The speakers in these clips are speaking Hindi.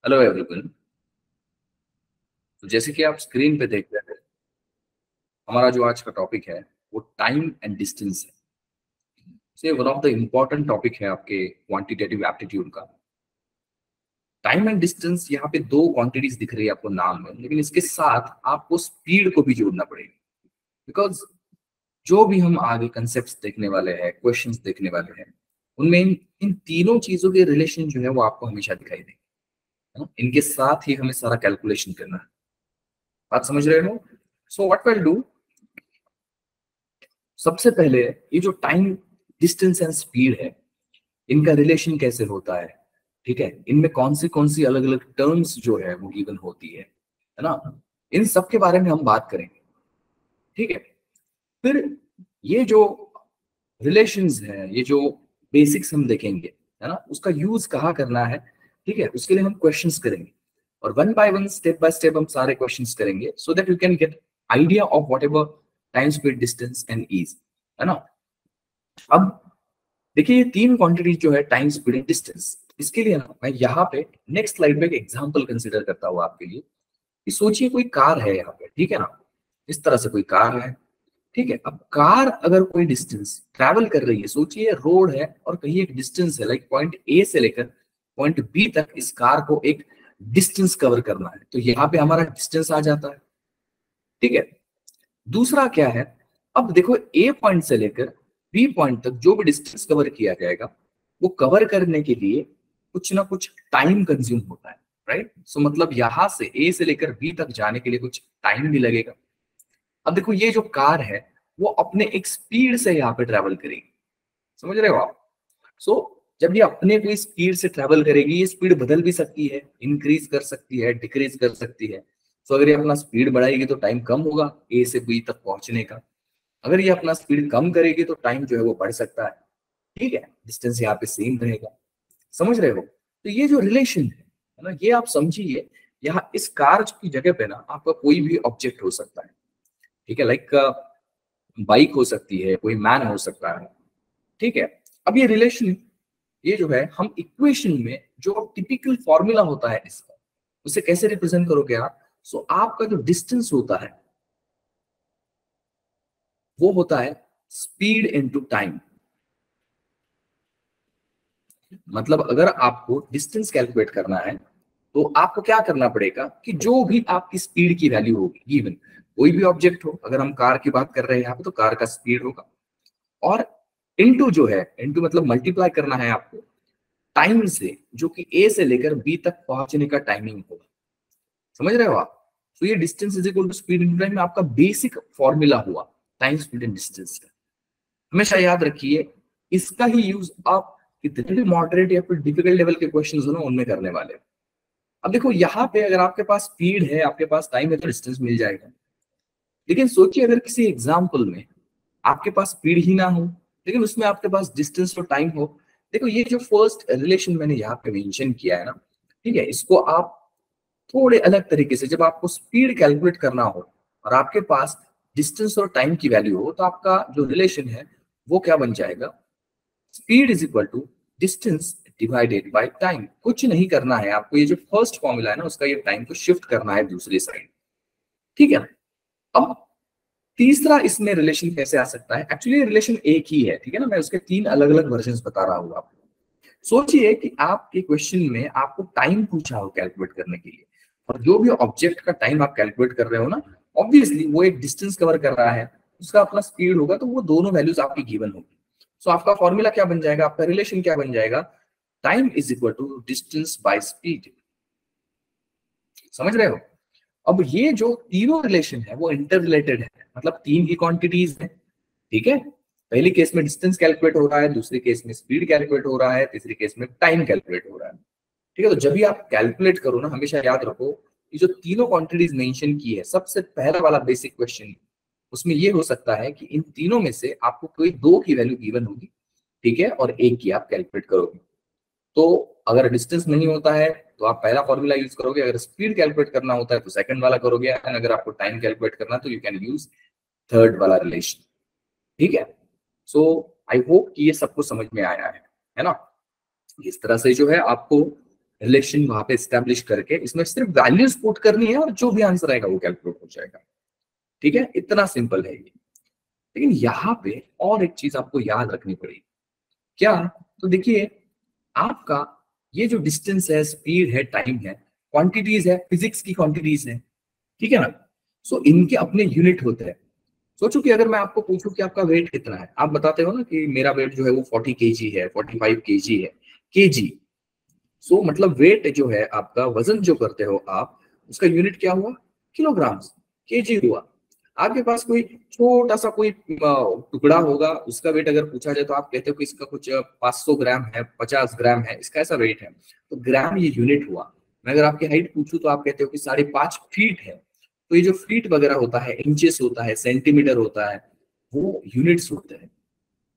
Hello everyone. तो जैसे कि आप स्क्रीन पे देख रहे हैं, हमारा जो आज का टॉपिक है वो टाइम एंड डिस्टेंस है। ये one of the important topic है आपके क्वांटिटेटिव एप्टीट्यूड का। टाइम एंड डिस्टेंस, यहाँ पे दो क्वांटिटीज दिख रही है आपको नाम में, लेकिन इसके साथ आपको स्पीड को भी जोड़ना पड़ेगा। बिकॉज जो भी हम आगे कंसेप्ट देखने वाले हैं, क्वेश्चंस देखने वाले हैं, उनमें इन तीनों चीजों के रिलेशन जो है वो आपको हमेशा दिखाई देंगे, है ना? इनके साथ ही हमें सारा कैलकुलेशन करना है। बात समझ रहे हो? सो व्हाट विल डू, सबसे पहले ये जो टाइम, डिस्टेंस एंड स्पीड है, इनका रिलेशन कैसे होता है, ठीक है, इनमें कौन सी अलग अलग टर्म्स जो है वो गिवन होती है ना, इन सब के बारे में हम बात करेंगे। ठीक है, फिर ये जो रिलेशंस है, ये जो बेसिक्स हम देखेंगे, है ना, उसका यूज कहाँ करना है, ठीक है, उसके लिए हम क्वेश्चंस करेंगे। और one by one, step by step हम सारे क्वेश्चंस करेंगे, so that you can get idea of whatever time, speed, distance and ease, है ना। अब देखिए, ये तीन क्वांटिटी जो है, टाइम, स्पीड एंड डिस्टेंस, इसके लिए ना मैं यहाँ पे नेक्स्ट स्लाइड में एक एग्जांपल कंसीडर करता हूँ आपके लिए। कि सोचिए कोई कार है यहाँ पे, ठीक है ना, इस तरह से कोई कार है। ठीक है, अब कार अगर कोई डिस्टेंस ट्रैवल कर रही है, सोचिए रोड है और कहीं एक डिस्टेंस है, लाइक पॉइंट ए से लेकर पॉइंट बी तक इस कार को एक डिस्टेंस कवर करना है, तो यहाँ पे हमारा डिस्टेंस आ जाता है। ठीक है, दूसरा क्या है, अब देखो ए पॉइंट से लेकर बी पॉइंट तक जो भी डिस्टेंस कवर किया जाएगा, वो कवर करने के लिए कुछ ना कुछ टाइम कंज्यूम होता है, राइट। सो मतलब यहां से ए से लेकर बी तक जाने के लिए कुछ टाइम भी लगेगा। अब देखो, ये जो कार है वो अपने एक स्पीड से यहाँ पे ट्रेवल करेगी, समझ रहे हो आप। सो जब ये अपने कोई स्पीड से ट्रेवल करेगी, ये स्पीड बदल भी सकती है, इंक्रीज कर सकती है, डिक्रीज कर सकती है। सो अगर ये अपना स्पीड बढ़ाएगी तो टाइम कम होगा ए से बी तक पहुंचने का। अगर ये अपना स्पीड कम करेगी तो टाइम जो है वो बढ़ सकता है। ठीक है, डिस्टेंस यहाँ पे सेम रहेगा। समझ रहे हो? तो ये जो रिलेशन है ना, ये आप समझिए। यहाँ इस कार की जगह पे ना आपका कोई भी ऑब्जेक्ट हो सकता है। ठीक है, लाइक बाइक हो सकती है, कोई मैन हो सकता है। ठीक है, अब ये रिलेशन, ये जो है, हम इक्वेशन में जो टिपिकल फॉर्मूला होता है इसका, उसे कैसे रिप्रेजेंट करोगे आप। सो आपका जो डिस्टेंस होता है वो होता है स्पीड इनटू टाइम। मतलब अगर आपको डिस्टेंस कैलकुलेट करना है तो आपको क्या करना पड़ेगा कि जो भी आपकी स्पीड की वैल्यू होगी, गिवन कोई भी ऑब्जेक्ट हो, अगर हम कार की बात कर रहे हैं यहाँ पे तो कार का स्पीड होगा, और इनटू जो है, इनटू मतलब मल्टीप्लाई करना है आपको टाइम से, जो कि ए से लेकर बी तक पहुंचने का टाइमिंग होगा। समझ रहे हो आप? तो ये distance is equal to speed into time में आपका बेसिक फॉर्मूला हुआ टाइम, स्पीड एंड डिस्टेंस का। हमेशा याद रखिए, इसका ही यूज आप कितने भी मॉडरेट या फिर डिफिकल्ट लेवल के क्वेश्चंस हो ना, उनमें करने वाले हैं। अब देखो, यहाँ पे अगर आपके पास स्पीड है, आपके पास टाइम है, तो डिस्टेंस मिल जाएगा। लेकिन सोचिए अगर किसी एग्जाम्पल में आपके पास स्पीड ही ना हो, लेकिन उसमें आपके पास डिस्टेंस तो टाइम हो। देखो, ये जो फर्स्ट रिलेशन मैंने यहाँ पे मेंशन किया है ना, ठीक है, इसको आप थोड़े अलग तरीके से, जब आपको स्पीड कैलकुलेट करना हो और आपके पास डिस्टेंस और टाइम की वैल्यू हो, तो आपका जो रिलेशन है वो क्या बन जाएगा, speed is equal to distance divided by time. कुछ नहीं करना है आपको, ये जो फर्स्ट फॉर्मूला है ना, उसका ये टाइम को शिफ्ट करना है दूसरी साइड। ठीक है ना। अब तीसरा इसमें रिलेशन कैसे आ सकता है, एक्चुअली रिलेशन एक ही है, ठीक है ना, मैं उसके तीन अलग अलग वर्जन बता रहा हूँ आपको। सोचिए कि आपके क्वेश्चन में आपको टाइम पूछा हो कैलकुलेट करने के लिए, और जो भी ऑब्जेक्ट का टाइम आप कैलकुलेट कर रहे हो ना, ऑब्वियसली वो एक डिस्टेंस कवर कर रहा है, उसका अपना स्पीड होगा, तो वो दोनों वैल्यूज आपकी गिवन होगी। सो आपका फॉर्मूला क्या बन जाएगा, आपका रिलेशन क्या बन जाएगा, time is equal to distance by speed. समझ रहे हो? अब ये जो तीनों रिलेशन है वो इंटर रिलेटेड है, मतलब तीन ही क्वांटिटीज है। ठीक है, पहली केस में डिस्टेंस कैलकुलेट हो रहा है, दूसरी केस में स्पीड कैलकुलेट हो रहा है, तीसरी केस में टाइम कैलकुलेट हो रहा है। ठीक है, तो जब भी आप कैलकुलेट करो ना, हमेशा याद रखो, ये जो तीनों क्वांटिटीज मेंशन की है, सबसे पहला वाला बेसिक क्वेश्चन उसमें ये हो सकता है कि इन तीनों में से आपको कोई दो की वैल्यू गिवन होगी, ठीक है, और एक की आप कैलकुलेट करोगे। तो अगर डिस्टेंस नहीं होता है तो आप पहला फॉर्मूला यूज करोगे, अगर स्पीड कैलकुलेट करना होता है तो सेकंड वाला करोगे, एंड अगर आपको टाइम कैलकुलेट करना है तो यू कैन यूज थर्ड वाला रिलेशन। ठीक है, सो आई होप कि ये सबको समझ में आया है ना। इस तरह से जो है आपको रिलेशन वहां पे एस्टेब्लिश करके इसमें सिर्फ वैल्यूज पुट करनी है और जो भी आंसर आएगा वो कैलकुलेट हो जाएगा। ठीक है, इतना सिंपल है ये। लेकिन यहाँ पे और एक चीज आपको याद रखनी पड़ेगी। क्या? तो देखिए, आपका ये जो डिस्टेंस है, स्पीड है, टाइम है, क्वांटिटीज है, फिजिक्स की क्वांटिटीज है, ठीक है ना। सो इनके अपने यूनिट होते हैं। सोचो कि अगर मैं आपको पूछूं कि आपका वेट कितना है, आप बताते हो ना कि मेरा वेट जो है वो 40 केजी है, 45 केजी है, केजी। सो मतलब वेट जो है आपका, वजन जो करते हो आप, उसका यूनिट क्या हुआ? किलोग्राम्स, केजी हुआ। आपके पास कोई छोटा सा कोई टुकड़ा होगा, उसका वेट अगर पूछा जाए तो आप कहते हो कि इसका कुछ 500 ग्राम है, 50 ग्राम है, इसका ऐसा वेट है। तो ग्राम ये यूनिट हुआ। मैं अगर आपकी हाइट पूछूं तो आप कहते हो कि 5.5 फीट है। तो ये जो फीट वगैरह होता है, इंचेस होता है, सेंटीमीटर होता है, वो यूनिट्स होते हैं।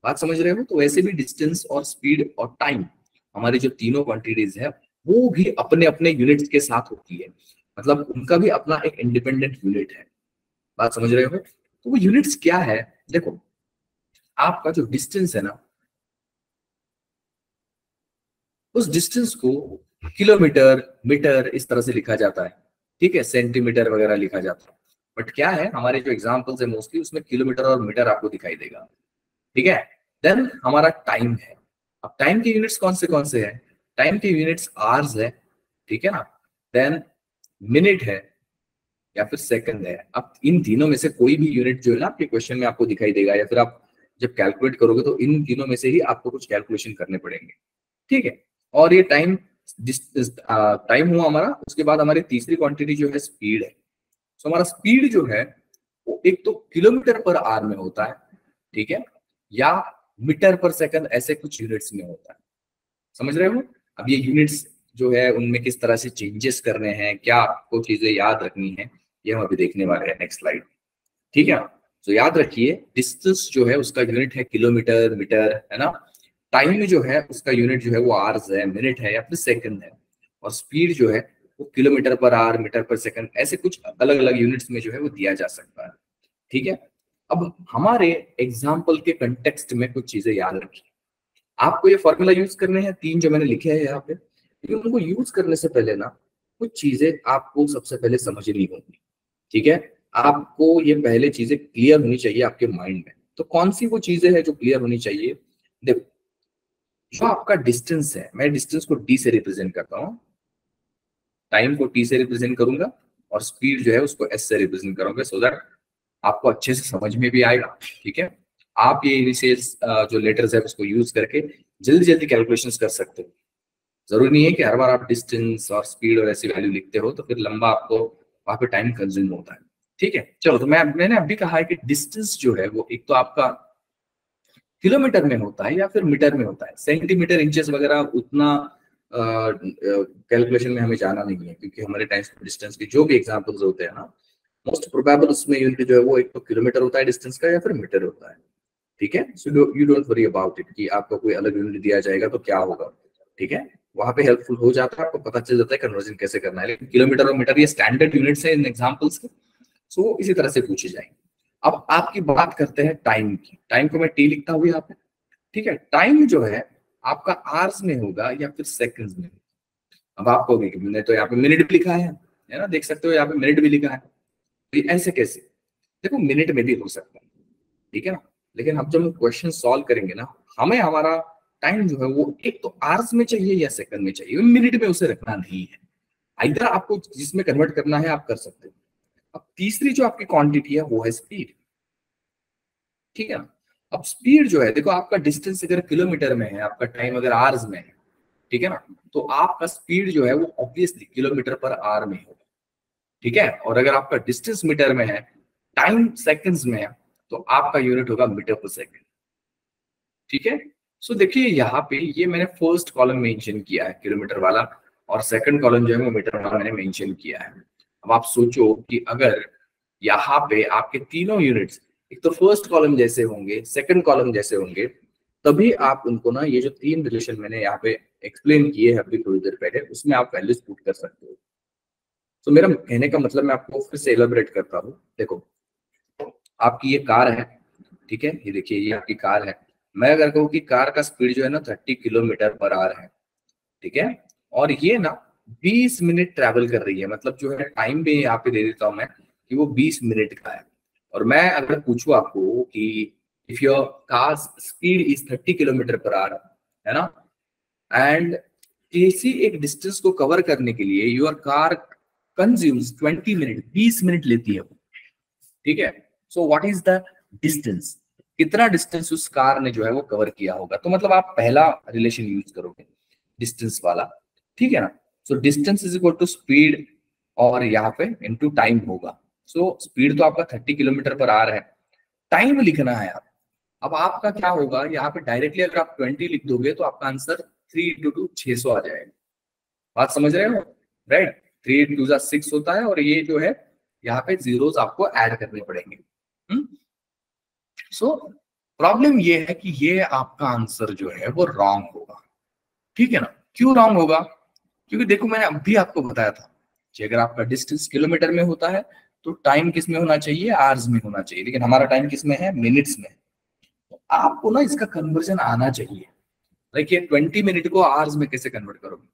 बात समझ रहे हो? तो वैसे भी डिस्टेंस और स्पीड और टाइम, हमारी जो तीनों क्वांटिटीज है, वो भी अपने अपने यूनिट्स के साथ होती है। मतलब उनका भी अपना एक इंडिपेंडेंट यूनिट है। बात समझ रहे हो? तो वो यूनिट्स क्या है? देखो, आपका जो डिस्टेंस है ना, उस डिस्टेंस को किलोमीटर, मीटर इस तरह से लिखा जाता है। ठीक है, सेंटीमीटर वगैरह लिखा जाता है। बट क्या है, हमारे जो एग्जाम्पल्स है मोस्टली उसमें किलोमीटर और मीटर आपको दिखाई देगा। ठीक है। देन हमारा टाइम है। अब टाइम के यूनिट्स कौन से हैं? टाइम के यूनिट्स आवर्स है, ठीक है ना। देन मिनट है, या फिर सेकंड है। अब इन तीनों में से कोई भी यूनिट जो है ना आपके क्वेश्चन में आपको दिखाई देगा, या फिर आप जब कैलकुलेट करोगे तो इन तीनों में से ही आपको कुछ कैलकुलेशन करने पड़ेंगे। ठीक है। और ये टाइम, टाइम हुआ हमारा। उसके बाद हमारी तीसरी क्वांटिटी जो है स्पीड है। तो हमारा स्पीड जो है वो एक तो किलोमीटर पर आवर में होता है, ठीक है, या मीटर पर सेकंड, ऐसे कुछ यूनिट्स में होता है। समझ रहे हो? अब ये यूनिट्स जो है उनमें किस तरह से चेंजेस करने हैं, क्या आपको चीजें याद रखनी है, ये हम अभी देखने वाले हैं नेक्स्ट स्लाइड। ठीक है। तो याद रखिए, डिस्टेंस जो है उसका यूनिट है किलोमीटर, मीटर, है ना। टाइम जो है उसका यूनिट जो है वो आवर्स है, मिनट है, या फिर सेकंड है। और स्पीड जो है वो किलोमीटर पर आवर, मीटर पर सेकंड, ऐसे कुछ अलग अलग यूनिट्स में जो है वो दिया जा सकता है। ठीक है। अब हमारे एग्जाम्पल के कंटेक्स्ट में कुछ चीजें याद रखिए। आपको ये फॉर्मूला यूज करने हैं, तीन जो मैंने लिखे हैं यहाँ पे, लेकिन उनको यूज करने से पहले ना कुछ चीजें आपको सबसे पहले समझनी होंगी। ठीक है। आपको ये पहले चीजें क्लियर होनी चाहिए आपके माइंड में। तो कौन सी वो चीजें हैं जो क्लियर होनी चाहिए? देखो, जो आपका डिस्टेंस है, मैं डिस्टेंस को डी से रिप्रेजेंट करता हूँ, टाइम को टी से रिप्रेजेंट करूंगा, और स्पीड जो है उसको एस से रिप्रेजेंट करूंगा, सो दैट आपको अच्छे से समझ में भी आएगा। ठीक है। आप ये इनिशियल्स जो लेटर्स है उसको यूज करके जल्दी जल्दी कैलकुलेशंस कर सकते हो। जरूरी नहीं है कि हर बार आप डिस्टेंस और स्पीड और ऐसी वैल्यू लिखते हो, तो फिर लंबा आपको वहां पे टाइम कंज्यूम होता है। ठीक है। चलो, तो मैंने अभी कहा है कि डिस्टेंस जो है वो एक तो आपका किलोमीटर में होता है या फिर मीटर में होता है। सेंटीमीटर, इंचेस वगैरह उतना कैलकुलेशन में हमें जाना नहीं है, क्योंकि हमारे टाइम डिस्टेंस के जो भी एग्जाम्पल्स होते हैं ना, मोस्ट प्रोबेबल उसमें यूनिट जो है वो एक तो किलोमीटर होता है डिस्टेंस का, या फिर मीटर होता है। ठीक है। So you don't worry about it कि आपको कोई अलग यूनिट दिया जाएगा तो क्या होगा। ठीक है। वहां पे हेल्पफुल हो जाता है, आपको पता चल जाता है कन्वर्जन कैसे करना है। लेकिन किलोमीटर और मीटर ये स्टैंडर्ड यूनिट्स है इन एग्जाम्पल्स के। सो इसी तरह से पूछे जाएंगे। अब आपकी बात करते हैं टाइम की। टाइम को मैं टी लिखता हूँ यहाँ पे। ठीक है। टाइम जो है आपका आवर्स में होगा या फिर सेकंड्स में। अब आप कहोगे कि मैंने तो यहाँ पे मिनट भी लिखा है ना, देख सकते हो यहाँ पे मिनट भी लिखा है। तो ये ऐसे कैसे? देखो, मिनट में भी हो सकता है, ठीक है ना। लेकिन अब जब हम क्वेश्चन सॉल्व करेंगे ना, हमें हमारा टाइम जो है वो एक तो आवर्स में चाहिए या सेकंड में चाहिए, मिनट में उसे रखना नहीं है। इधर आपको जिसमें कन्वर्ट करना है आप कर सकते हो। अब तीसरी जो आपकी क्वांटिटी है वो है स्पीड। ठीक है ना। अब स्पीड जो है, देखो आपका डिस्टेंस अगर किलोमीटर में है, आपका टाइम अगर आवर्स में है, ठीक है ना, तो आपका स्पीड जो है वो ऑब्वियसली किलोमीटर पर आवर में होगा। ठीक है। और अगर आपका डिस्टेंस मीटर में है, टाइम सेकंड्स में है, तो आपका यूनिट होगा मीटर पर सेकंड। ठीक है। सो देखिए यहाँ पे ये मैंने फर्स्ट कॉलम मेंशन किया है किलोमीटर वाला, और सेकंड कॉलम जो है वो मीटर वाला मैंने मेंशन किया है। अब आप सोचो कि अगर यहाँ पे आपके तीनों यूनिट्स एक तो फर्स्ट कॉलम जैसे होंगे, सेकंड कॉलम जैसे होंगे, तभी आप उनको ना, ये जो तीन रिलेशन मैंने यहाँ पे एक्सप्लेन किए हैं अभी थोड़ी देर पहले, उसमें आप वैल्यूज पुट कर सकते हो। तो मेरा कहने का मतलब मैं आपको फिर से एलोबरेट करता हूँ। देखो, आपकी ये कार है, ठीक है, ये देखिए ये आपकी कार है। मैं अगर कहूँ कि कार का स्पीड जो है ना 30 किलोमीटर पर आवर है, ठीक है, और ये ना 20 मिनट ट्रैवल कर रही है, मतलब जो है टाइम भी यहाँ पे दे देता हूं मैं कि वो 20 मिनट का है। और मैं अगर पूछूं आपको कि if your car speed is 30 kilometre per our, है ना, एंड किसी एक डिस्टेंस को कवर करने के लिए your car consumes 20 minute, 20 minute लेती है वो, ठीक है। So what is the distance, कितना डिस्टेंस उस कार ने जो है वो कवर किया होगा। तो मतलब आप पहला रिलेशन यूज करोगे डिस्टेंस वाला, ठीक है ना। So distance is equal to speed और यहाँ पे इनटू टाइम होगा। सो स्पीड तो आपका 30 किलोमीटर पर आ रहा है, टाइम लिखना है आप। अब आपका क्या होगा, यहाँ पे डायरेक्टली अगर आप 20 लिख दोगे तो आपका आंसर 3 इंटू 2 600 आ जाएगा। बात समझ रहे हो, राइट। 3 इंटू 6 होता है, और ये जो है यहाँ पे जीरोस आपको ऐड करने पड़ेंगे। सो प्रॉब्लम ये है कि ये आपका आंसर जो है वो रॉन्ग होगा, ठीक है ना। क्यों रॉन्ग होगा, क्योंकि देखो मैंने अभी आपको बताया था कि अगर आपका डिस्टेंस किलोमीटर में होता है तो टाइम किस में होना चाहिए, आवर्स में होना चाहिए, लेकिन हमारा टाइम किस में है, मिनट्स में। तो आपको ना इसका कन्वर्जन आना चाहिए। देखिए 20 मिनट को आवर्स में कैसे कन्वर्ट करोगे,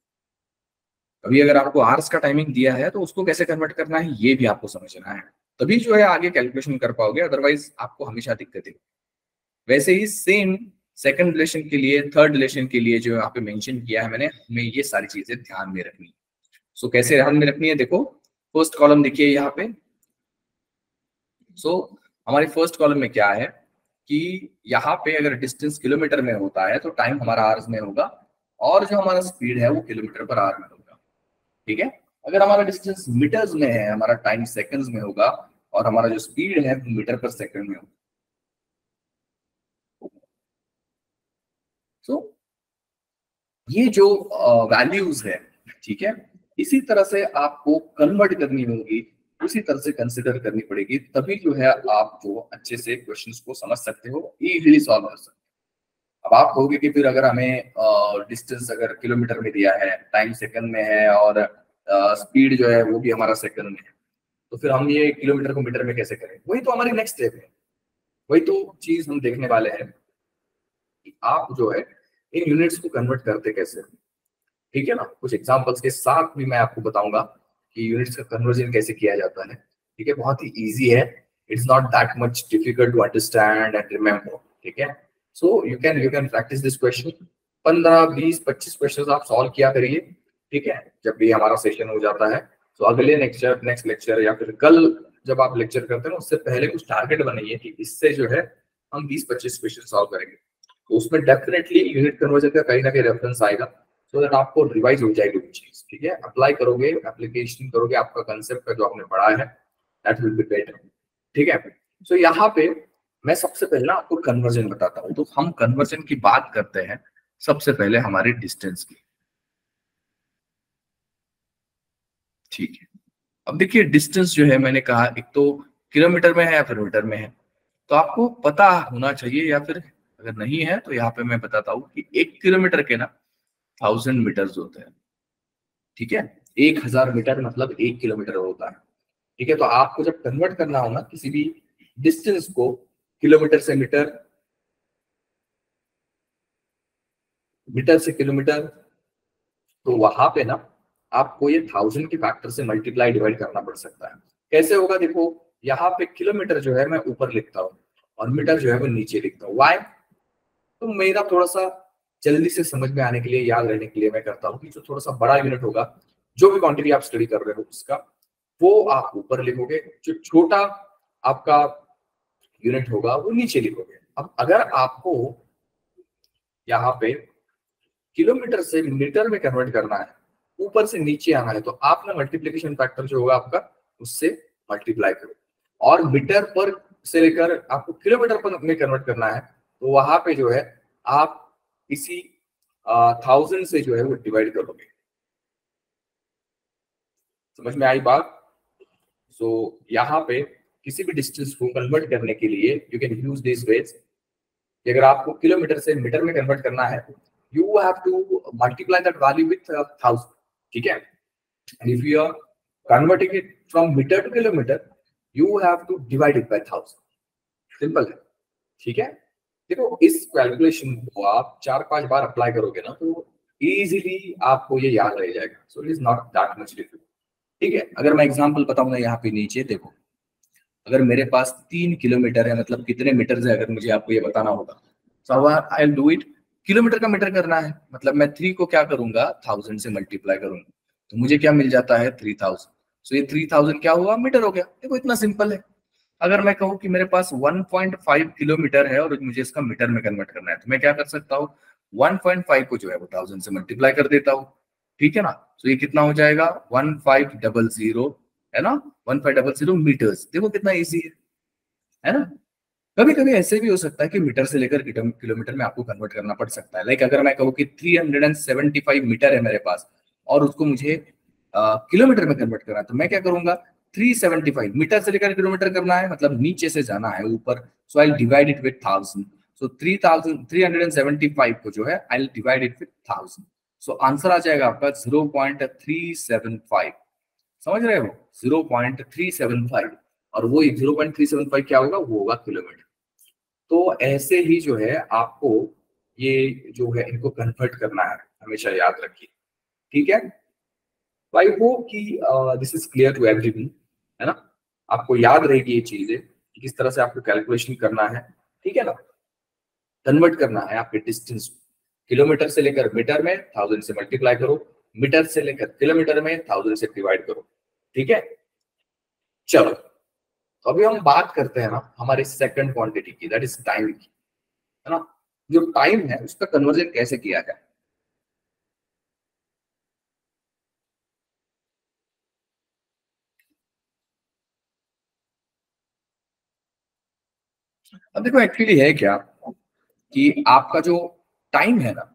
अभी अगर आपको आवर्स का टाइमिंग दिया है तो उसको कैसे कन्वर्ट करना है ये भी आपको समझना है, तभी जो है आगे कैलकुलेशन कर पाओगे, अदरवाइज आपको हमेशा दिक्कतें। वैसे ही सेम सेकंड रिलेशन के लिए, थर्ड रिलेशन के लिए जो यहाँ पे मेंशन किया है मैंने, हमें ये सारी चीजें ध्यान में रखनी है। सो कैसे ध्यान में रखनी है, देखो फर्स्ट कॉलम देखिए यहाँ पे। सो हमारी फर्स्ट कॉलम में क्या है कि यहाँ पे अगर डिस्टेंस किलोमीटर में होता है तो टाइम हमारा आवर्स में होगा, और जो हमारा स्पीड है वो किलोमीटर पर आवर में होगा, ठीक है। अगर हमारा डिस्टेंस मीटर्स में है, हमारा टाइम सेकंड्स में होगा, और हमारा जो स्पीड है वो मीटर पर सेकंड में होगा। सो ये जो वैल्यूज है, ठीक है, इसी तरह से आपको कन्वर्ट करनी होगी, उसी तरह से कंसिडर करनी पड़ेगी, तभी जो है आप जो अच्छे से क्वेश्चंस को समझ सकते हो, इजीली सॉल्व कर सकते हो। अब आप कहोगे कि फिर अगर हमें डिस्टेंस अगर किलोमीटर में दिया है, टाइम सेकंड में है, और स्पीड जो है वो भी हमारा सेकंड में है, तो फिर हम ये किलोमीटर को मीटर में कैसे करें। वही तो हमारी नेक्स्ट स्टेप है, वही तो चीज हम देखने वाले हैं कि आप जो है इन यूनिट्स को कन्वर्ट करते कैसे, ठीक है ना। कुछ एग्जांपल्स के साथ भी मैं आपको बताऊंगा कि यूनिट्स का कन्वर्जन कैसे किया जाता है, ठीक है। बहुत ही इजी है, it's not that much difficult to understand and remember, ठीक है। So you can practice this question, 15 20 25 question आप सॉल्व किया करिए, ठीक है, जब भी हमारा सेशन हो जाता है। तो अगले नेक्स्ट लेक्चर या फिर कल जब आप लेक्चर करते हैं ना, उससे पहले कुछ टारगेट बनाइए कि इससे जो है हम 20-25 क्वेश्चन सॉल्व करेंगे, तो उसमें डेफिनेटली यूनिट कन्वर्जन का कहीं ना कहीं रेफरेंस आएगा, सो दैट आपको रिवाइज हो जाएगी वो चीज, ठीक है। अप्लाई करोगे, एप्लीकेशन करोगे, आपका कंसेप्ट का जो आपने पढ़ा है दैट विल बी बेटर, ठीक है। सो यहाँ पे मैं सबसे पहले ना आपको कन्वर्जन बताता हूँ। तो हम कन्वर्जन की बात करते हैं सबसे पहले हमारे डिस्टेंस की, ठीक है। अब देखिए डिस्टेंस जो है मैंने कहा एक तो किलोमीटर में है या फिर मीटर में है, तो आपको पता होना चाहिए, या फिर अगर नहीं है तो यहाँ पे मैं बताता हूँ कि 1 किलोमीटर के ना 1000 मीटर्स होते हैं, ठीक है। 1000 मीटर मतलब 1 किलोमीटर होता है, ठीक है। तो आपको जब कन्वर्ट करना हो ना किसी भी डिस्टेंस को किलोमीटर से मीटर, मीटर से किलोमीटर, तो वहां पे ना आपको ये 1000 के फैक्टर से मल्टीप्लाई डिवाइड करना पड़ सकता है। कैसे होगा, देखो यहाँ पे किलोमीटर जो है मैं ऊपर लिखता हूँ और मीटर जो है वो नीचे लिखता हूँ। वाई, तो मेरा थोड़ा सा जल्दी से समझ में आने के लिए, याद रहने के लिए मैं करता हूँ कि जो थोड़ा सा बड़ा यूनिट होगा, जो भी क्वांटिटी आप स्टडी कर रहे हो उसका, वो आप ऊपर लिखोगे, जो छोटा आपका यूनिट होगा वो नीचे लिखोगे। अब अगर आपको यहाँ पे किलोमीटर से मीटर में कन्वर्ट करना है, ऊपर से नीचे आना है, तो आप ना मल्टीप्लीकेशन फैक्टर जो होगा आपका उससे मल्टीप्लाई करो, और मीटर पर से लेकर आपको किलोमीटर पर में कन्वर्ट करना है, तो वहां पे जो है आप इसी 1000 से जो है वो डिवाइड करोगे। समझ में आई बात। सो यहाँ पे किसी भी डिस्टेंस को कन्वर्ट करने के लिए you can use this ways, अगर आपको किलोमीटर से मीटर में कन्वर्ट करना है, you have to multiply that value with 1000, ठीक है। And if you are converting it from metre to kilometre, you have to divide it by 1000, simple है, ठीक है। देखो इस कैलकुलेशन को आप 4-5 बार अप्लाई करोगे ना, तो इजीली आपको ये याद रह जाएगा। So it is not that much difficult. ठीक है, अगर मैं एग्जांपल बताऊं ना, यहाँ पे नीचे देखो, अगर मेरे पास 3 किलोमीटर है, मतलब कितने मीटर है, अगर मुझे आपको ये बताना होगा, so I will do it. Kilometre का मीटर करना है, मतलब मैं 3 को क्या करूंगा, 1000 से मल्टीप्लाई करूंगा, तो मुझे क्या मिल जाता है, 3000। सो ये 3000 क्या हुआ, मीटर हो गया। देखो इतना सिंपल है। अगर मैं कहूँ कि मेरे पास 1.5 किलोमीटर है और मुझे इसका मीटर में कन्वर्ट करना है, तो मैं क्या कर सकता हूँ, 1.5 को जो है वो 1000 से मल्टीप्लाई कर देता हूँ। ठीक है ना, तो ये कितना हो जाएगा, 1500, है ना, 1500 मीटर्स। देखो कितना इजी है ना। कभी कभी ऐसे भी हो सकता है कि मीटर से लेकर किलोमीटर में आपको कन्वर्ट करना पड़ सकता है। लाइक अगर मैं कहूँ कि 375 मीटर है मेरे पास और उसको मुझे किलोमीटर में कन्वर्ट करना है, तो मैं क्या करूंगा, 375 मीटर से लेकर किलोमीटर करना है, मतलब नीचे से जाना है ऊपर, so I divide it with 1000। So 375 को जो है I divide it with 1000। So answer आ जाएगा आपका 0.375। समझ रहे हो, 0.375। और वो 0.375 क्या होगा, वो होगा किलोमीटर। तो ऐसे ही जो है आपको ये जो है इनको कन्वर्ट करना है, हमेशा याद रखिए। ठीक है, आई होप कि this is clear to everyone, है ना। आपको याद रहेगी ये चीजें कि किस तरह से आपको कैलकुलेशन करना है। ठीक है ना, कन्वर्ट करना है आपके डिस्टेंस, किलोमीटर से लेकर मीटर में 1000 से मल्टीप्लाई करो, मीटर से लेकर किलोमीटर में 1000 से डिवाइड करो। ठीक है, चलो तो अभी हम बात करते हैं ना हमारे सेकंड क्वांटिटी की, दैट इज टाइम की, है ना। जो टाइम है उसका कन्वर्जन कैसे किया जाए। अब देखो एक्चुअली है क्या कि आपका जो टाइम है ना,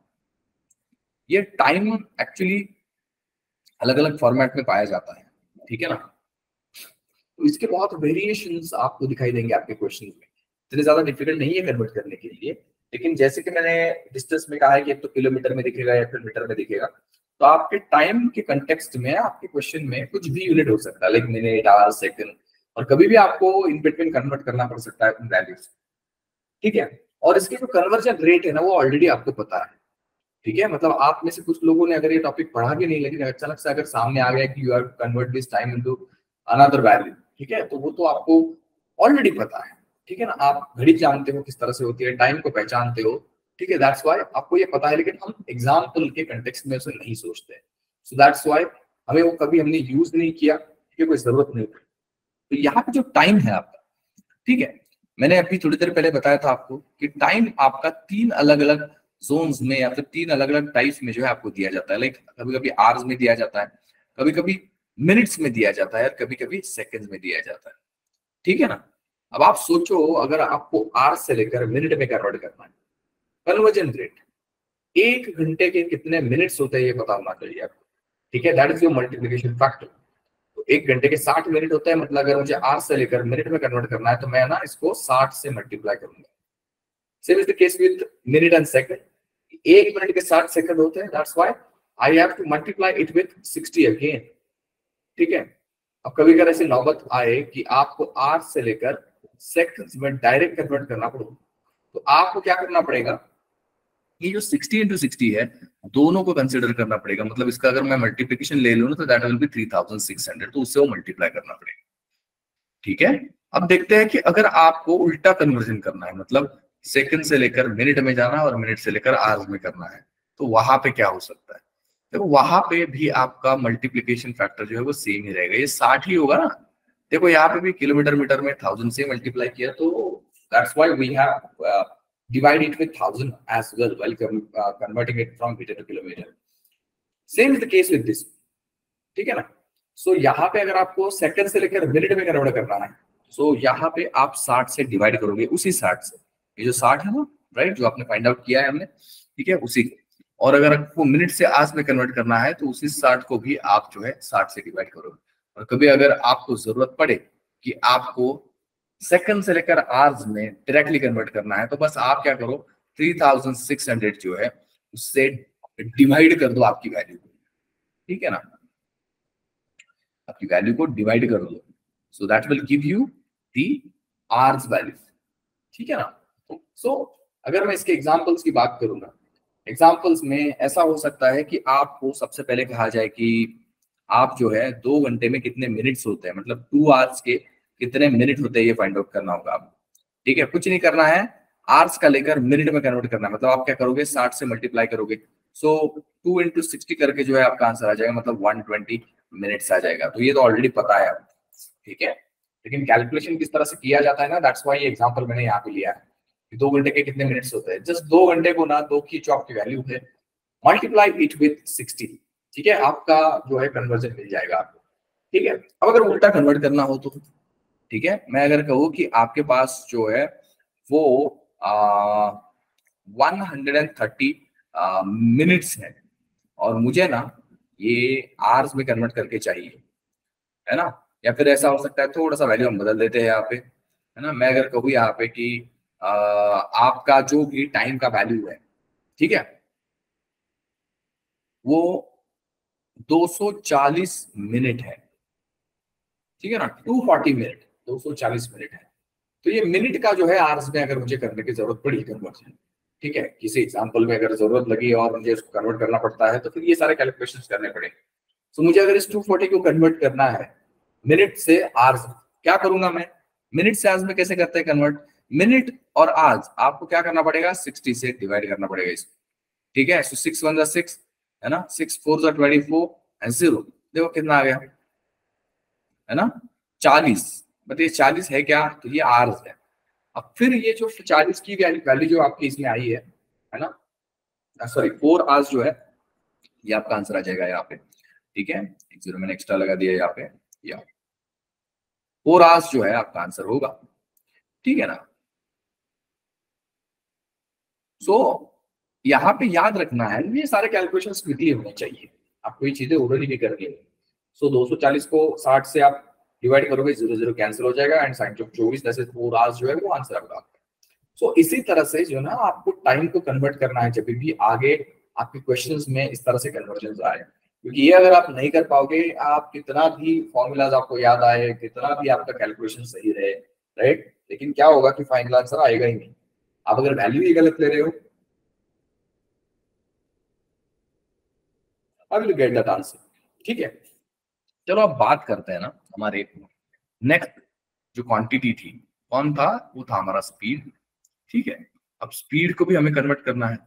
ये टाइम एक्चुअली अलग अलग फॉर्मेट में पाया जाता है। ठीक है ना, तो इसके बहुत वेरिएशंस आपको दिखाई देंगे आपके क्वेश्चन में। इतने ज्यादा डिफिकल्ट नहीं है कन्वर्ट करने के लिए, लेकिन जैसे कि मैंने डिस्टेंस में कहा है कि एक तो किलोमीटर में दिखेगा या फिर मीटर में दिखेगा, तो आपके टाइम के कंटेक्स्ट में आपके क्वेश्चन में कुछ भी यूनिट हो सकता है, लाइक मिनट, आवर, सेकंड, और कभी भी आपको इन बिटवीन कन्वर्ट करना पड़ सकता है उन वैल्यूज। ठीक है, और इसकी जो कन्वर्जन रेट है ना, वो ऑलरेडी आपको पता है। ठीक है, मतलब आप में से कुछ लोगों ने अगर ये टॉपिक पढ़ा भी नहीं, लेकिन अचानक से अगर सामने आ गया कि you have to convert this time into another value, ठीक है, तो वो तो आपको ऑलरेडी पता है। ठीक है ना, आप घड़ी जानते हो किस तरह से होती है, टाइम को पहचानते हो। ठीक है, दैट्स व्हाई आपको ये पता है, लेकिन हम एग्जाम्पल के कंटेक्स्ट में उसे नहीं सोचते। सो दैट्स व्हाई हमें वो कभी हमने यूज नहीं किया, क्योंकि कोई जरूरत नहीं पड़ी। तो यहाँ पे जो टाइम है आपका, ठीक है, मैंने अभी थोड़ी देर पहले बताया था आपको कि टाइम आपका 3 अलग अलग जोन्स में या फिर 3 अलग अलग टाइप्स में जो है आपको दिया जाता है। लाइक कभी कभी आवर्स में दिया जाता है, कभी कभी मिनट्स में दिया जाता है, और कभी कभी सेकंड्स में दिया जाता है। ठीक है ना, अब आप सोचो अगर आपको आवर्स से लेकर मिनट में कन्वर्ट करना है, कन्वर्जन रेट 1 घंटे के कितने मिनट्स होते हैं ये पता होना चाहिए आपको। ठीक है, that is your multiplication factor. तो 1 घंटे के 60 मिनट होते हैं, मतलब अगर मुझे आवर्स से लेकर मिनट में कन्वर्ट करना है, तो मैं ना इसको 60 से मल्टीप्लाई करूंगा। Same is the case with minute and second. 1 minute के 60 सेकंड होते हैं, that's why I have to multiply it with 60 again. ठीक है, अब कभी अगर ऐसी नौबत आए कि आपको आवर्स से लेकर सेकंड्स में डायरेक्ट कन्वर्ट करना पड़े, तो आपको क्या करना पड़ेगा, ये जो 60 × 60 है, दोनों को कंसिडर करना पड़ेगा। मतलब इसका अगर मैं मल्टीप्लिकेशन ले लूँ तो दैट विल बी 3600, तो उससे वो मल्टीप्लाई करना पड़ेगा। ठीक है, अब देखते हैं कि अगर आपको उल्टा कन्वर्जन करना है, मतलब सेकंड से लेकर मिनट में जाना और मिनट से लेकर आवर्स में करना है, तो वहां पे क्या हो सकता है। देखो वहां पे भी आपका मल्टीप्लीकेशन फैक्टर जो है वो सेम ही रहेगा, ये 60 ही होगा ना। देखो यहाँ पे भी किलोमीटर मीटर में 1000 से मल्टीप्लाई किया, तो that's why we have divide it with 1000 as well while converting it from meter to kilometer. Same is the case with this. ठीक है ना, सो यहाँ पे अगर आपको सेकंड से लेकर मिनट में कन्वर्ट करना है, सो यहाँ पे आप 60 से डिवाइड करोगे, उसी 60 से, ये जो 60 है ना, राइट, जो आपने फाइंड आउट किया है हमने, ठीक है, उसी को। और अगर आपको मिनट से आवर्स में कन्वर्ट करना है, तो उसी 60 को भी आप जो है 60 से डिवाइड करोगे। और कभी अगर आपको जरूरत पड़े कि आपको सेकंड से लेकर आवर्स में डायरेक्टली कन्वर्ट करना है, तो बस आप क्या करो, 3600 जो है उससे डिवाइड कर दो आपकी वैल्यू को। ठीक है ना, आपकी वैल्यू को डिवाइड कर दो, so that will give you the hours value. ठीक है ना, सो अगर मैं इसके एग्जांपल्स की बात करूंगा, एग्जाम्पल्स में ऐसा हो सकता है कि आपको सबसे पहले कहा जाए कि आप जो है 2 घंटे में कितने मिनट्स होते हैं, मतलब 2 आवर्स के कितने मिनट होते हैं, ये फाइंड आउट करना होगा आपको। ठीक है, कुछ नहीं करना है, आवर्स का लेकर मिनट में कन्वर्ट करना है। मतलब आप क्या करोगे, 60 से मल्टीप्लाई करोगे, सो 2 × 60 करके जो है आपका आंसर आ जाएगा, मतलब 120 मिनट्स आ जाएगा। तो ये तो ऑलरेडी पता है आपको, ठीक है। लेकिन कैलकुलेशन किस तरह से किया जाता है ना, दैट्स व्हाई ये एग्जांपल मैंने यहाँ पे लिया है कि 2 घंटे के कितने मिनट्स होते हैं। जस्ट 2 घंटे को ना, 2 की जो आपकी वैल्यू है, मल्टीप्लाई इट विथ 60, ठीक है, आपका जो है कन्वर्जन मिल जाएगा आपको। ठीक है, अब अगर उल्टा कन्वर्ट करना हो तो, ठीक है, मैं अगर कहूँ कि आपके पास जो है वो 130 मिनट्स है और मुझे ना ये आवर्स में कन्वर्ट करके चाहिए, है ना। या फिर ऐसा हो सकता है, थोड़ा सा वैल्यू हम बदल देते हैं यहाँ पे, है ना। मैं अगर कहूँ यहाँ पे कि आपका जो भी टाइम का वैल्यू है, ठीक है, वो 240 मिनट है, ठीक है ना, 240 मिनट, 240 मिनट है। तो ये मिनट का जो है आवर्स में अगर मुझे करने की जरूरत पड़ी कन्वर्जन, ठीक है, किसी एग्जांपल में अगर जरूरत लगी और मुझे इसको कन्वर्ट करना पड़ता है, तो फिर ये सारे कैलकुलेशन करने पड़ेंगे। तो मुझे अगर इस 240 को कन्वर्ट करना है मिनट से आवर्स, क्या करूंगा मैं, मिनट से आवर्स में कैसे करते हैं कन्वर्ट, मिनट और आवर्स आपको क्या करना पड़ेगा, 60 से डिवाइड करना पड़ेगा इसको, ठीक है। सो 6 × 1 = 6, है ना, 6 × 4 = 24 एंड 0, देखो कितना आ गया, है ना, 40। बताइए 40 है क्या, तो ये आवर्स है। अब फिर ये जो 40 की वैल्यू जो आपकी इसमें आई है ना, सॉरी 4 आवर्स जो है, ये आपका आंसर आ जाएगा यहाँ पे, ठीक है। एक जीरो मैंने एक्स्ट्रा लगा दिया यहाँ पे, या 4 आवर्स जो है आपका आंसर होगा, ठीक है ना। सो यहाँ पे याद रखना है, ये सारे कैलकुलेशंस क्विकली होने चाहिए, आपको ये चीजें ओरली भी करनी है। सो 240 को 60 से आप डिवाइड करोगे, 0 0 कैंसिल हो जाएगा एंड साइन ऑफ 24 जैसे 4 आवर्स जो है वो आंसर आपका। सो इसी तरह से जो ना आपको टाइम को कन्वर्ट करना है जब भी आगे आपके क्वेश्चंस में इस तरह से कन्वर्जन आए, क्योंकि ये अगर आप नहीं कर पाओगे, आप कितना भी फॉर्मूलाज आपको याद आए, कितना भी आपका कैलकुलेशन सही रहे, राइट, लेकिन क्या होगा कि फाइनल आंसर आएगा ही नहीं, आप अगर वैल्यू ही गलत ले रहे हो, I will get that answer, ठीक है। चलो अब बात करते हैं ना हमारे नेक्स्ट जो क्वांटिटी थी, कौन था, वो था हमारा स्पीड, ठीक है। अब स्पीड को भी हमें कन्वर्ट करना है।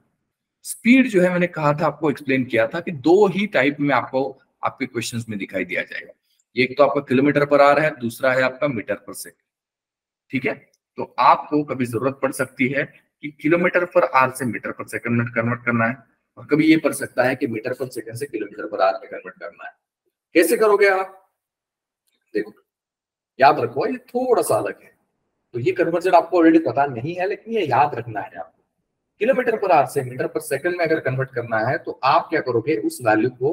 स्पीड जो है मैंने कहा था, आपको एक्सप्लेन किया था कि दो ही टाइप में आपको आपके क्वेश्चंस में दिखाई दिया जाएगा। एक तो आपका किलोमीटर पर आवर है, दूसरा है आपका मीटर पर सेकंड, ठीक है। तो आपको कभी जरूरत पड़ सकती है कि किलोमीटर पर आवर से मीटर पर सेकंड में कन्वर्ट करना है, और कभी ये पड़ सकता है कि मीटर पर सेकंड से किलोमीटर पर आवर में कन्वर्ट करना है। कैसे करोगे आप, देखो, याद रखो ये थोड़ा सा अलग है। तो ये कन्वर्जन आपको ऑलरेडी पता नहीं है, लेकिन ये याद रखना है आपको। किलोमीटर पर आवर से मीटर पर सेकंड में अगर कन्वर्ट करना है, तो आप क्या करोगे, उस वैल्यू को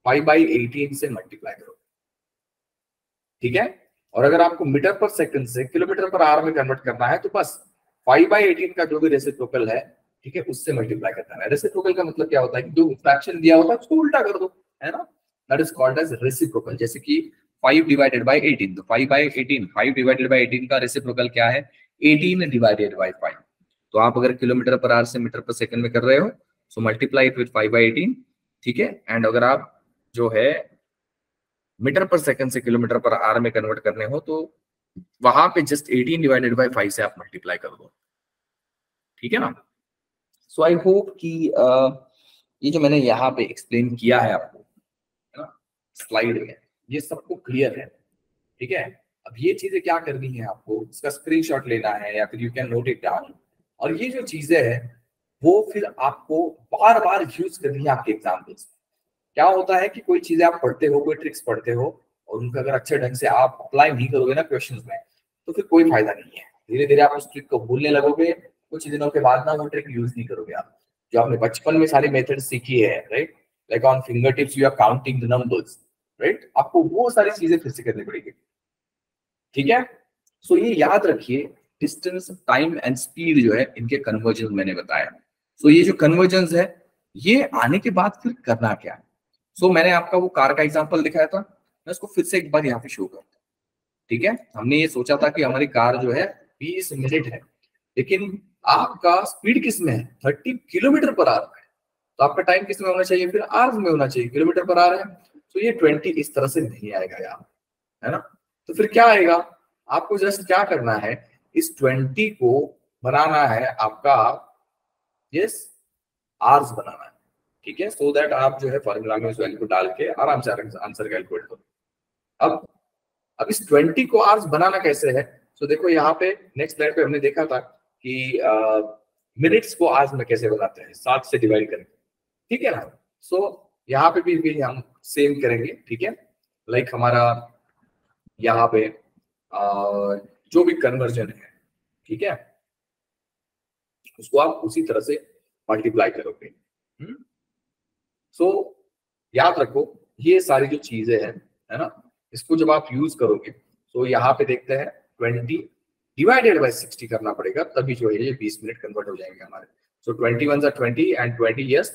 5/18 से मल्टीप्लाई करोगे, ठीक है। और अगर आपको मीटर पर सेकंड से किलोमीटर पर आवर में कन्वर्ट करना है, तो बस 5/18 का जो भी रेसिप्रोकल है, ठीक है, उससे मल्टीप्लाई करना है। रेसिप्रोकल का मतलब क्या होता है कि जो फ्रैक्शन दिया होता है उसको उल्टा कर दो, है ना, that is called as reciprocal. जैसे कि 5/18, तो 5/18, 5/18 का रेसिप्रोकल क्या है, 18/5। तो आप अगर किलोमीटर पर आवर से मीटर पर सेकंड में कर रहे हो, सो मल्टीप्लाई इट विद 5/18, ठीक है। एंड अगर आप जो है मीटर पर सेकंड से किलोमीटर पर आवर में कन्वर्ट करने हो, तो वहां पे जस्ट 18/5 से आप मल्टीप्लाई कर दो, ठीक है ना। सो आई होप कि ये जो मैंने यहाँ पे एक्सप्लेन किया है आपको, है ना, स्लाइड में, ये सबको क्लियर है, ठीक है। अब ये चीजें क्या करनी है आपको, इसका स्क्रीनशॉट लेना है या फिर you can note it down, और ये जो चीजें हैं वो फिर आपको बार बार यूज करनी है आपके एग्जाम्पल्स। क्या होता है कि कोई चीजें आप पढ़ते हो, कोई ट्रिक्स पढ़ते हो, और उनका अगर अच्छे ढंग से आप अप्लाई नहीं करोगे ना क्वेश्चंस में, तो फिर कोई फायदा नहीं है। धीरे धीरे आप उस ट्रिक को भूलने लगोगे, कुछ दिनों के बाद ना वो ट्रिक यूज नहीं करोगे आप, जो आपने बचपन में सारी मेथड सीखी है, right, like on finger tips you are counting the numbers, right, आपको वो सारी चीजें फिर से करनी पड़ेगी, ठीक है। सो ये याद रखिए, डिस्टेंस, टाइम एंड स्पीड जो है, इनके कन्वर्जन मैंने बताया। सो ये जो कन्वर्जन है, ये आने के बाद फिर करना क्या है। सो मैंने आपका वो कार का एग्जांपल दिखाया था, मैं उसको फिर से एक बार यहाँ पे शो करता हूँ, ठीक है। हमने ये सोचा था कि हमारी कार जो है 20 मिनट है, लेकिन आपका स्पीड किस में है, 30 किलोमीटर पर आवर है, तो आपका टाइम किस में होना चाहिए, फिर आवर्स में होना चाहिए, किलोमीटर पर आवर है। तो ये 20 इस तरह से नहीं आएगा यार, है ना। तो फिर क्या आएगा, आपको जस्ट क्या करना है, इस 20 को बनाना है आपका यस आवर्स बनाना है, ठीक है। सो दैट आप जो है फॉर्मूला में उस वैल्यू को डाल के आराम से आंसर कैलकुलेट करो। अब इस 20 को आवर्स बनाना कैसे है, तो देखो यहाँ पे नेक्स्ट स्लाइड पे हमने देखा था कि मिनट्स को आवर्स में कैसे बनाते हैं, 7 से डिवाइड करके, ठीक है ना। सो यहाँ पे भी हम सेम करेंगे, ठीक है। लाइक हमारा यहाँ पे जो भी कन्वर्जन है, ठीक है, उसको आप उसी तरह से मल्टीप्लाई करोगे। सो याद रखो ये सारी जो चीजें हैं, है ना, इसको जब आप यूज करोगे तो यहाँ पे देखते हैं 20 डिवाइडेड बाय 60 करना पड़ेगा, तभी जो है ये 20 मिनट कन्वर्ट हो जाएंगे हमारे। सो 21 सा 20 एंड 20 यस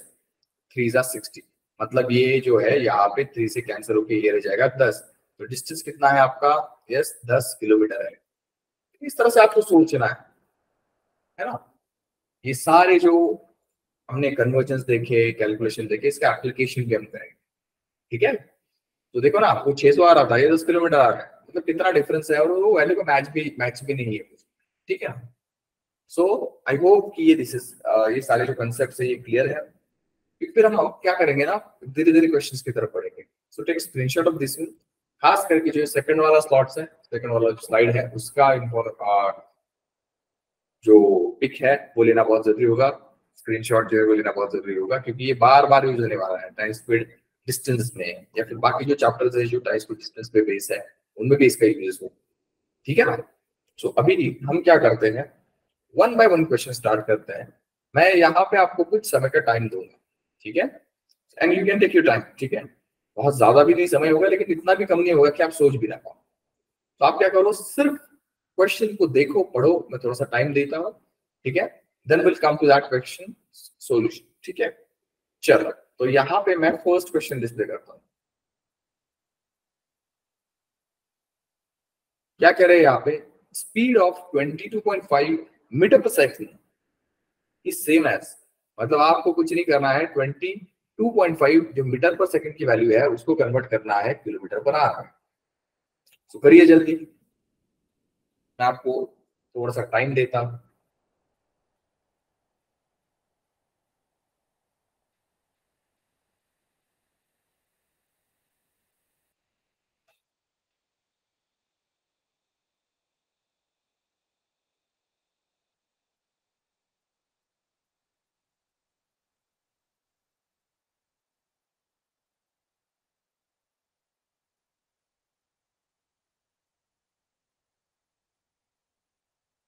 3 सा 60, मतलब ये जो है यहाँ पे 3 से कैंसिल होके ये रह जाएगा 10। तो डिस्टेंस कितना है आपका, यस 10 किलोमीटर है। इस तरह से आपको सोचना है ना। ये सारे जो हमने कन्वर्जन देखे, कैलकुलेशन देखे, इसका एप्लीकेशन भी हम करेंगे, ठीक है। तो देखो ना, आपको 600 आ रहा था, ये 10 किलोमीटर आ रहा है, मतलब कितना डिफरेंस है, और वो वैल्यू का मैच भी नहीं है, ठीक है। सो आई होप कि ये ये सारे जो कंसेप्ट है ये क्लियर है। फिर हम क्या करेंगे ना, धीरे धीरे क्वेश्चंस की तरफ पढ़ेंगे। So take screenshot of this, खास करके जो सेकंड वाला स्लॉट्स है, सेकंड वाला स्लाइड है, उसका जो पिक है वो लेना बहुत जरूरी होगा, स्क्रीनशॉट जो है वो लेना बहुत जरूरी होगा, क्योंकि ये बार बार यूज होने वाला है टाइम स्पीड डिस्टेंस में, या फिर बाकी जो चैप्टर्स है जो टाइम स्पीड डिस्टेंस पे बेस है उनमें भी इसका यूज हो, ठीक है ना। सो अभी हम क्या करते हैं, one by one question start करते हैं। मैं यहाँ पे आपको कुछ समय का टाइम दूंगा, ठीक है, and you can take your time, ठीक है। बहुत ज्यादा भी नहीं समय होगा, लेकिन इतना भी कम नहीं होगा कि आप सोच भी ना पाओ। तो आप क्या करो, सिर्फ क्वेश्चन को देखो, पढ़ो, मैं थोड़ा सा टाइम देता हूँ, ठीक है, then will come to that question solution, ठीक है। चलो, तो यहाँ पे मैं फर्स्ट क्वेश्चन डिस्प्ले करता हूँ। क्या कह रहे हैं यहाँ पे, स्पीड ऑफ 22.5 मीटर पर सेकंड इज सेम एज, मतलब आपको कुछ नहीं करना है, 22.5 जो मीटर पर सेकंड की वैल्यू है उसको कन्वर्ट करना है किलोमीटर पर आवर। तो करिए जल्दी, मैं आपको थोड़ा सा टाइम देता हूं।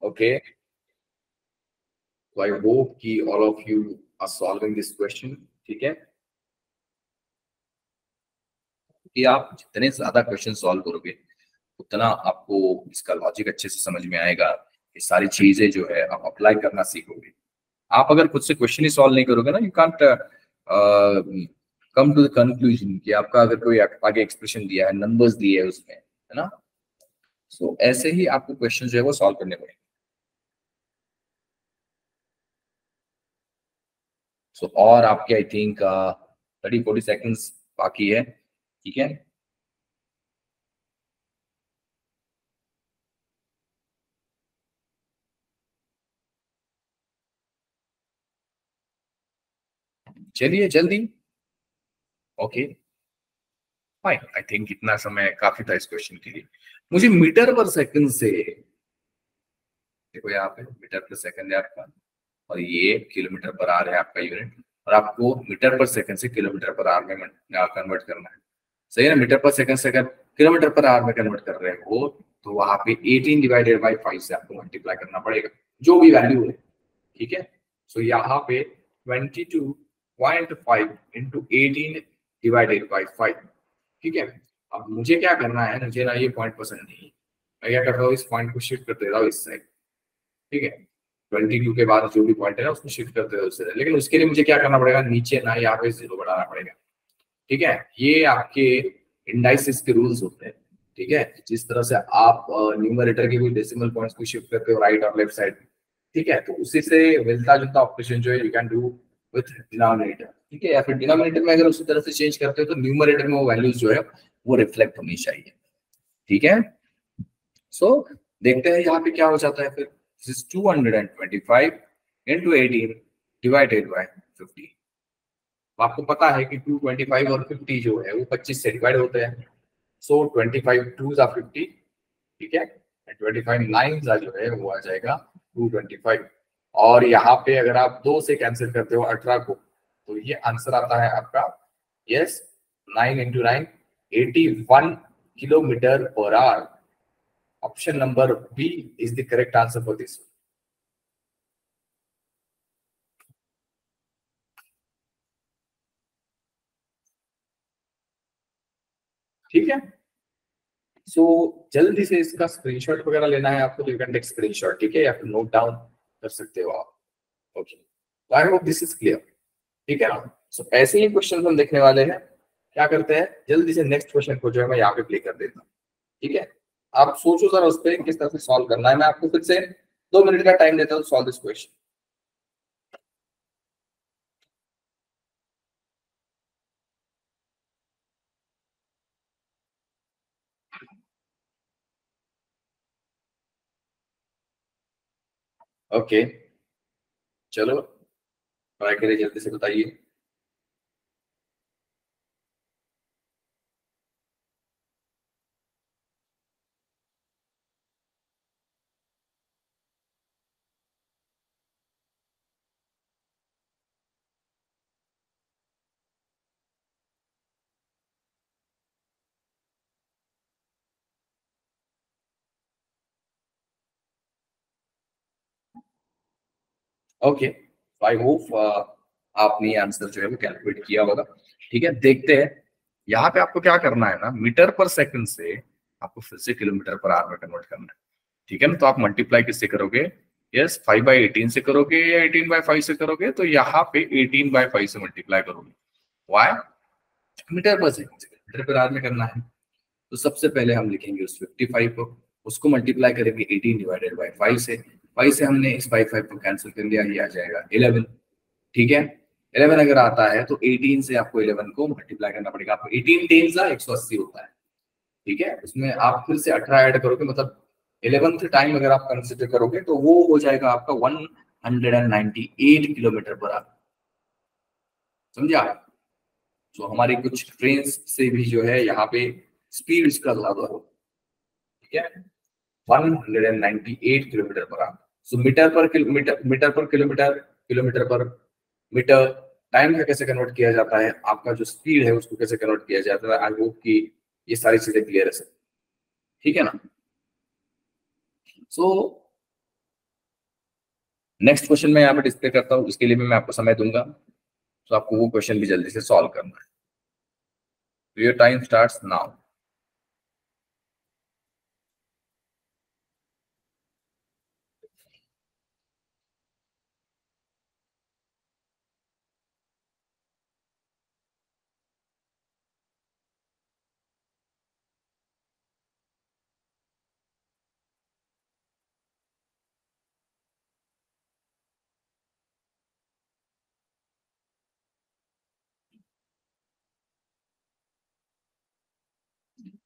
ओके, तो आई होप कि all of you are solving this question, ठीक है। कि आप जितने ज्यादा क्वेश्चन सॉल्व करोगे उतना आपको इसका लॉजिक अच्छे से समझ में आएगा, ये सारी चीजें जो है आप अप्लाई करना सीखोगे। आप अगर खुद से क्वेश्चन ही सॉल्व नहीं करोगे ना, you can't come to the conclusion कि आपका अगर कोई आगे एक्सप्रेशन दिया है, नंबर्स दिए है उसमें, है ना। सो ऐसे ही आपको क्वेश्चन जो है वो सॉल्व करने पड़ेंगे। सो और आपके आई थिंक 30-40 सेकेंड्स बाकी है, ठीक है। चलिए जल्दी, ओके फाइन, आई थिंक इतना समय काफी था इस क्वेश्चन के लिए। मुझे मीटर पर सेकंड से, देखो यहाँ पे मीटर पर सेकंड है आपका, और ये किलोमीटर पर आवर है आपका यूनिट, और आपको मीटर पर सेकंड से किलोमीटर पर आवर में कन्वर्ट करना है, सही है ना। मीटर पर सेकंड से अगर किलोमीटर पर आवर में कन्वर्ट कर रहे हो तो वहां पे 18 डिवाइडेड बाई 5 से आपको मल्टीप्लाई करना पड़ेगा, जो भी वैल्यू है, ठीक है। सो यहाँ पे 22.5 इंटू 18 डिवाइडेड बाई 5, ठीक है। अब मुझे क्या करना है, मुझे ना ये पॉइंट पसंद नहीं, मैं क्या करता हूँ, इस पॉइंट को शिफ्ट कर देता हूँ इस साइड, ठीक है। 22 के बाद जो भी पॉइंट है ना उसको शिफ्ट करते हैं उससे, लेकिन उसके लिए मुझे क्या करना पड़ेगा, नीचे ना यहाँ पे 0 बढ़ाना पड़ेगा, ठीक है। ये आपके इंडाइसिस के रूल्स होते हैं, ठीक है। जिस तरह से आप न्यूमरेटर के भी डेसिमल पॉइंट्स को शिफ्ट करते हो राइट और लेफ्ट साइड, ठीक है, तो उसी से मिलता जुलता ऑपरेशन जो है you can do with denominator, ठीक है, या फिर डिनोमिनेटर में अगर उसी तरह से चेंज करते हो तो न्यूमरेटर में वो वैल्यूज जो है वो रिफ्लेक्ट होनी चाहिए, ठीक है। सो देखते हैं यहाँ पे क्या हो जाता है फिर। This is 225 into 18 divided by 50। आपको पता है कि 225 और 50 जो है वो 25 से डिवाइड होते हैं। सो 25 2 जा 50, ठीक है, 25 9 जा जो है वो आ जाएगा 225। और यहाँ पे अगर आप 2 से कैंसिल करते हो 18 को, तो ये आंसर आता है आपका, yes, 9 into 9 81 kilometre per hour. Option number B is the correct answer for this. ठीक है, सो जल्दी से इसका स्क्रीनशॉट वगैरह लेना है आपको तो यू कैन टेक स्क्रीनशॉट, ठीक है, या फिर नोट डाउन कर सकते हो आप। ओके, तो I hope this is clear, ठीक है ना। सो ऐसे ही क्वेश्चन हम देखने वाले हैं। क्या करते हैं, जल्दी से नेक्स्ट क्वेश्चन को जो है मैं यहाँ पे प्ले कर देता हूँ, ठीक है। आप सोचो जरा उस पर किस तरह से सॉल्व करना है। मैं आपको फिर से 2 मिनट का टाइम देता हूँ सॉल्व दिस क्वेश्चन। ओके, चलो ट्राई करिए, जल्दी से बताइए। ओके, आई होप आपने आंसर जो है वो कैलकुलेट किया होगा। ठीक है, देखते हैं। यहाँ पे आपको क्या करना है ना, मीटर पर सेकंड से आपको फिर से किलोमीटर पर आवर में कन्वर्ट करना है, ठीक है ना। तो आप मल्टीप्लाई किससे करोगे, यस 5/18 से करोगे या 18/5 से करोगे, तो यहाँ पे 18/5 से मल्टीप्लाई करोगे। वाई, मीटर पर सेकंड से मीटर पर आवर में करना है। तो सबसे पहले हम लिखेंगे उस 55 को, उसको मल्टीप्लाई करेंगे 18 डिवाइडेड बाई 5 से। 5 से हमने इस बाई 5 को कैंसिल कर लिया, ये आ जाएगा 11, ठीक है। 11 अगर आता है तो 18 से आपको 11 को मल्टीप्लाई करना पड़ेगा। आपको 18 10 सा 180 होता है, ठीक है। उसमें आप फिर से 18 ऐड करोगे, मतलब 11th टाइम अगर आप कंसिडर करोगे तो वो हो जाएगा आपका 198 किलोमीटर पर आवर। समझे आप। तो हमारी कुछ ट्रेन से भी जो है यहाँ पे स्पीड का ज्यादा हो, ठीक है, 198 kilometre per our. So metre पर किलोमीटर, मीटर पर किलोमीटर, किलोमीटर पर मीटर। टाइम का कैसे कन्वर्ट किया जाता है, आपका जो स्पीड है उसको कैसे कन्वर्ट किया जाता है। आई होप कि ये सारी चीजें क्लियर है सर, ठीक है ना। सो नेक्स्ट क्वेश्चन मैं यहाँ पे डिस्प्ले करता हूँ, इसके लिए भी मैं आपको समय दूंगा, तो आपको वो क्वेश्चन भी जल्दी से सॉल्व करना है। Your time starts now.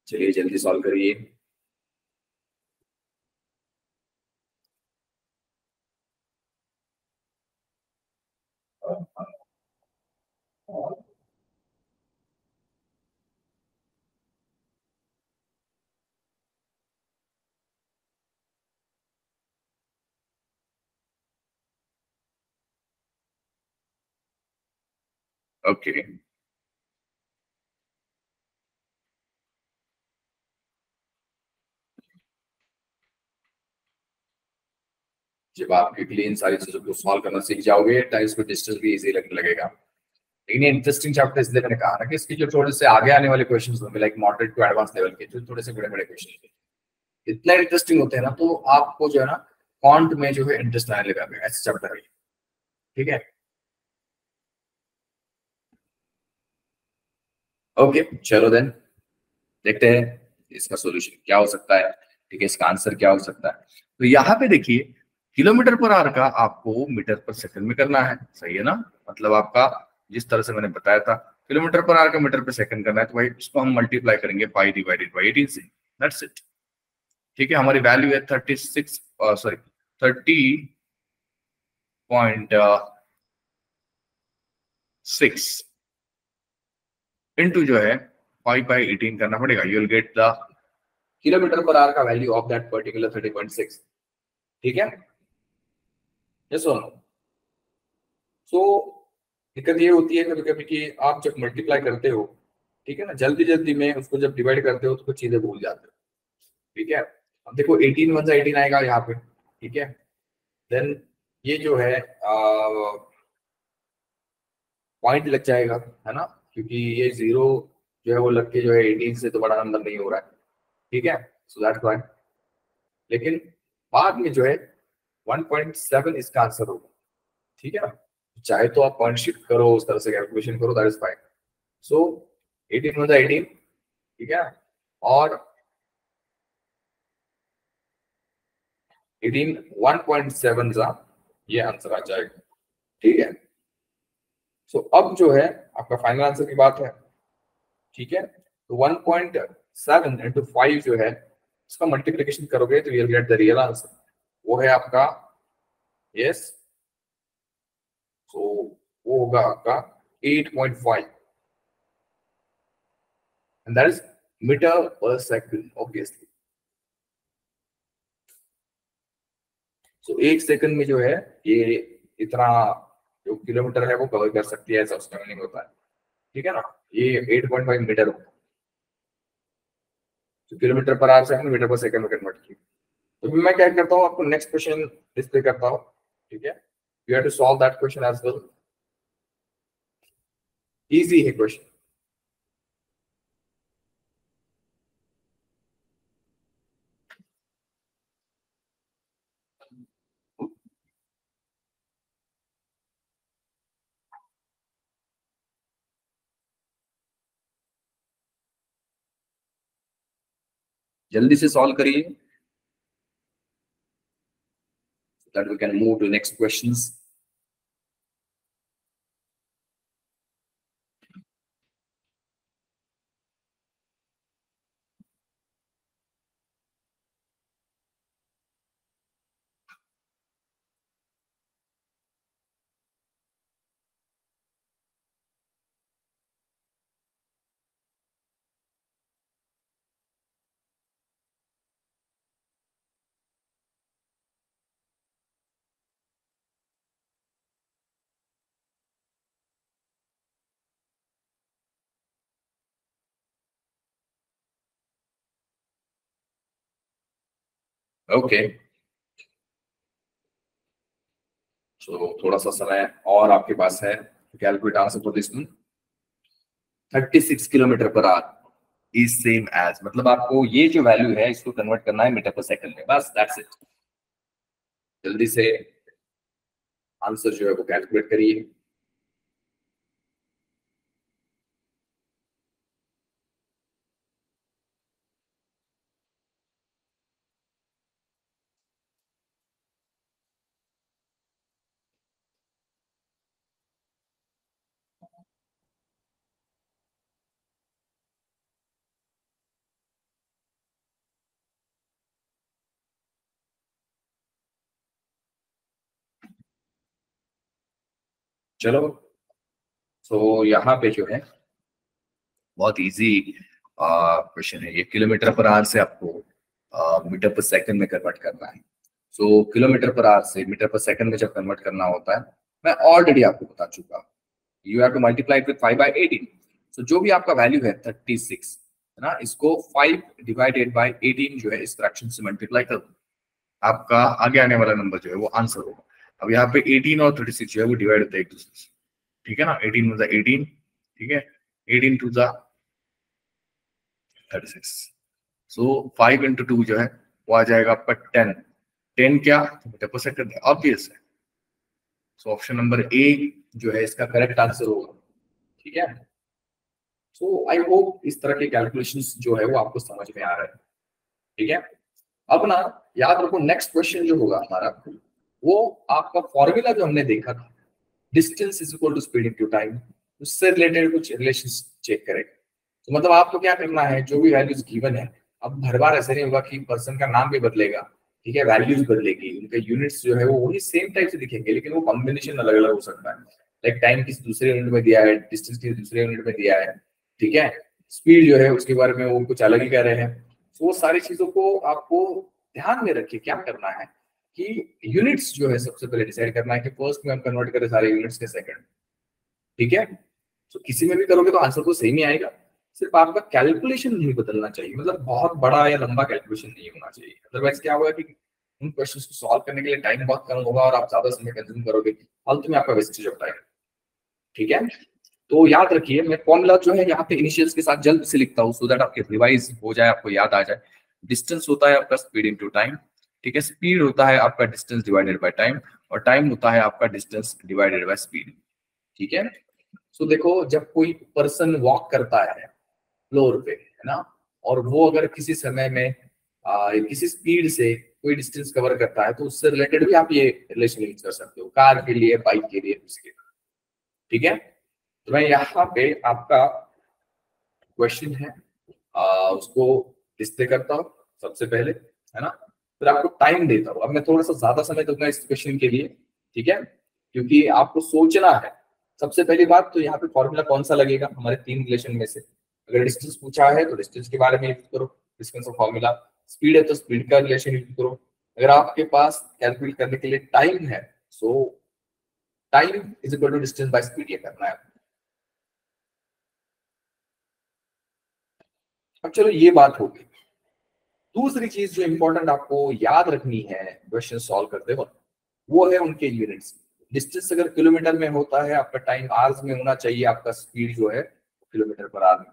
चलिए जल्दी सॉल्व करिए। ओके, जब आप क्विकली इन सारी चीजों को सॉल्व करना सीख जाओगे तो इसको डिस्टेंस भी इजी लगने लगेगा। लेकिन ये इंटरेस्टिंग चैप्टर इसलिए मैंने कहा ना कि इसके जो थोड़े से आगे आने वाले क्वेश्चंस होंगे, like moderate to advance level के, जो थोड़े से बड़े बड़े क्वेश्चन इतना इंटरेस्टिंग होते हैं ना, तो आपको जो है ना क्वांट में जो है इंटरेस्ट आने लगा, ऐसे चैप्टर है, ठीक है। ओके, चलो देन देखते हैं इसका सॉल्यूशन क्या हो सकता है, ठीक है, इसका आंसर क्या हो सकता है। तो यहाँ पे देखिए किलोमीटर पर आवर का आपको मीटर पर सेकंड में करना है, सही है ना। मतलब आपका जिस तरह से मैंने बताया था किलोमीटर पर आवर का मीटर पर सेकंड करना है, तो भाई उसको हम मल्टीप्लाई करेंगे पाई डिवाइडेड बाई 18 से, दैट्स इट। ठीक है, हमारी वैल्यू है 36 सॉरी 30.6 इंटू जो है पाई बाई 18 करना पड़ेगा। You will get the kilometre per our का वैल्यू ऑफ दैट पर्टिकुलर 30.6। ठीक है, यस और नो। सो दिक्कत ये होती है कभी कभी कि आप जब मल्टीप्लाई करते हो, ठीक है ना, जल्दी जल्दी में उसको जब डिवाइड करते हो तो कुछ चीजें भूल जाते हो। ठीक है, अब देखो 18 वन 18 आएगा यहाँ पे, ठीक है। देन ये जो है पॉइंट लग जाएगा, है ना, क्योंकि ये जीरो जो है वो लग के जो है 18 से तो बड़ा नंबर नहीं हो रहा है। ठीक है, सो दैट्स व्हाई। लेकिन बाद में जो है 1.7 इसका आंसर होगा। ठीक है ना, चाहे तो आप पॉइंट शिफ्ट करो, उस तरह से कैलकुलेशन करो, that is fine. So 18 one 18, ठीक है, और 18 1.7 का ये आंसर आ जाएगा। ठीक है, सो अब जो है आपका फाइनल आंसर की बात है। ठीक है, तो 1.7 इंटू 5 जो है इसका मल्टीप्लीकेशन करोगे तो you will get the real answer, वो है आपका यस। सो वो होगा आपका 8.5 एंड दैट इज मीटर पर सेकंड ऑब्वियसली। सो एक सेकंड में जो है ये इतना जो किलोमीटर है वो कवर कर सकती है, ऐसा उसका मीनिंग होता है। ठीक है ना, ये 8.5 मीटर होगा। तो किलोमीटर पर आवर से हमने मीटर पर सेकंड में कन्वर्ट किया। तो मैं क्या करता हूँ, आपको नेक्स्ट क्वेश्चन डिस्प्ले करता हूँ। ठीक है, you have to solve that question as well. Easy है क्वेश्चन। जल्दी से सॉल्व करिए that we can move to next questions. Okay, so थोड़ा सा समय और आपके पास है, calculate answer for this one. 36 kilometre per hour is same as, मतलब आपको ये जो वैल्यू है इसको कन्वर्ट करना है मीटर पर सेकंड में, बस दैट्स इट। जल्दी से आंसर जो है वो कैलकुलेट करिए। चलो, सो यहाँ पे जो है बहुत इजी क्वेश्चन है ये। किलोमीटर पर आवर से आपको मीटर पर सेकंड में कन्वर्ट करना है। सो किलोमीटर पर आवर से मीटर पर सेकंड में जब कन्वर्ट करना होता है, मैं ऑलरेडी आपको बता चुका, you have to multiply with 5 by 18। So जो भी आपका वैल्यू है 36, है ना, इसको 5 डिवाइडेड बाय 18 जो है इस फ्रैक्शन से मल्टीप्लाई कर दो, आपका आगे आने वाला नंबर जो है वो आंसर होगा। अब यहाँ पे 18 और 36 जो है वो डिवाइड होता है एक दूसरे से। ठीक है ना, 18 with 18, ठीक है, 18 to the 36। सो 5 into 2 जो है वो आ जाएगा आपका 10। 10 क्या डेपोजिट कर दिया, ऑब्वियस है। सो ऑप्शन नंबर ए जो है इसका करेक्ट आंसर होगा। ठीक है, सो आई होप इस तरह के कैलकुलेशंस जो है वो आपको समझ में आ रहा है। ठीक है, अब ना याद रखो नेक्स्ट क्वेश्चन जो होगा हमारा वो आपका फॉर्मूला जो हमने देखा था, distance is equal to speed into time, उससे रिलेटेड कुछ रिलेशन चेक करेगा। तो मतलब आपको क्या करना है, जो भी वैल्यूज गिवन है, अब हर बार ऐसे नहीं होगा कि पर्सन का नाम भी बदलेगा, ठीक है, वैल्यूज बदलेगी, उनके यूनिट्स जो है वो वही सेम टाइप से दिखेंगे, लेकिन वो कॉम्बिनेशन अलग अलग हो सकता है। लाइक टाइम किसी दूसरे यूनिट में दिया है, डिस्टेंस किसी दूसरे यूनिट में दिया है, ठीक है, स्पीड जो है उसके बारे में वो कुछ अलग ही कह रहे हैं। तो वो सारी चीजों को आपको ध्यान में रख के क्या करना है कि यूनिट्स जो है सबसे पहले डिसाइड करना है कि फर्स्ट में हम कन्वर्ट करें सारे यूनिट्स के सेकंड, ठीक है। तो किसी में भी करोगे तो आंसर तो सेम ही आएगा, सिर्फ आपका कैलकुलेशन नहीं बदलना चाहिए, मतलब बहुत बड़ा या लंबा कैलकुलेशन नहीं होना चाहिए। अदरवाइज क्या होगा कि उन क्वेश्चंस को सॉल्व करने के लिए टाइम बहुत कम होगा और आप ज्यादा समय कंज्यूम करोगे, फालतू में आपका वेस्टेज ऑफ टाइम, ठीक है। तो याद रखिए, मैं फॉर्मूला जो है यहाँ पे इनिशियल्स के साथ जल्द से लिखता हूँ, सो दैट आपके रिवाइज हो जाए, आपको याद आ जाए। डिस्टेंस होता है आपका स्पीड इनटू टाइम, ठीक है, स्पीड होता है आपका डिस्टेंस डिवाइडेड बाय टाइम, और टाइम होता है आपका डिस्टेंस डिवाइडेड बाय स्पीड, ठीक है। सो देखो, जब कोई पर्सन वॉक करता है फ्लोर पे, है ना, और वो अगर किसी समय में किसी स्पीड से कोई डिस्टेंस कवर करता है, तो उससे रिलेटेड भी आप ये रिलेशन यूज कर सकते हो, कार के लिए, बाइक के लिए, उसके, ठीक है। तो मैं यहाँ पे आपका क्वेश्चन है उसको डिस्प्ले करता हूँ सबसे पहले, है ना, फिर आपको टाइम देता हूँ। अब मैं थोड़ा सा ज्यादा समय दूंगा इस क्वेश्चन के लिए, ठीक है, क्योंकि आपको सोचना है। सबसे पहली बात तो यहाँ पे फॉर्मूला कौन सा लगेगा हमारे तीन रिलेशन में से, अगर डिस्टेंस पूछा है तो डिस्टेंस के बारे में यूज करो, डिस्टेंस का फॉर्मूला, स्पीड है तो स्पीड का रिलेशन यूज करो, अगर आपके पास कैलकुलेट करने के लिए टाइम है, so time is equal to distance by speed, ये करना है। अब चलो ये बात होगी। दूसरी चीज जो इंपॉर्टेंट आपको याद रखनी है क्वेश्चन सॉल्व करते वक्त, वो है उनके यूनिट्स। डिस्टेंस अगर किलोमीटर में होता है, आपका टाइम आवर्स में होना चाहिए, आपका स्पीड जो है किलोमीटर पर आवर में।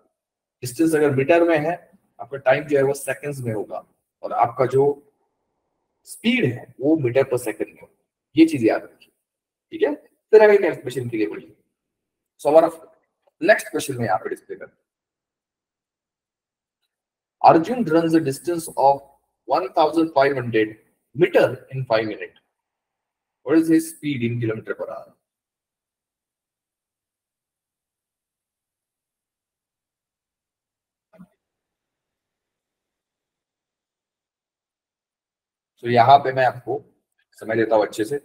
डिस्टेंस अगर मीटर में है, आपका टाइम जो है वो सेकंड्स में होगा, और आपका जो स्पीड है वो मीटर पर सेकंड में होगा। ये चीज याद रखिए, ठीक है। फिर आगे कैलकुलेशन के लिए बढ़िए। सो हमारा नेक्स्ट क्वेश्चन में यहाँ पे डिस्प्ले करते हैं। Arjun runs a distance of 1500 meter in 5 minutes. What is his speed in kilometer per hour? तो यहाँ पे मैं आपको समय देता हूँ अच्छे से।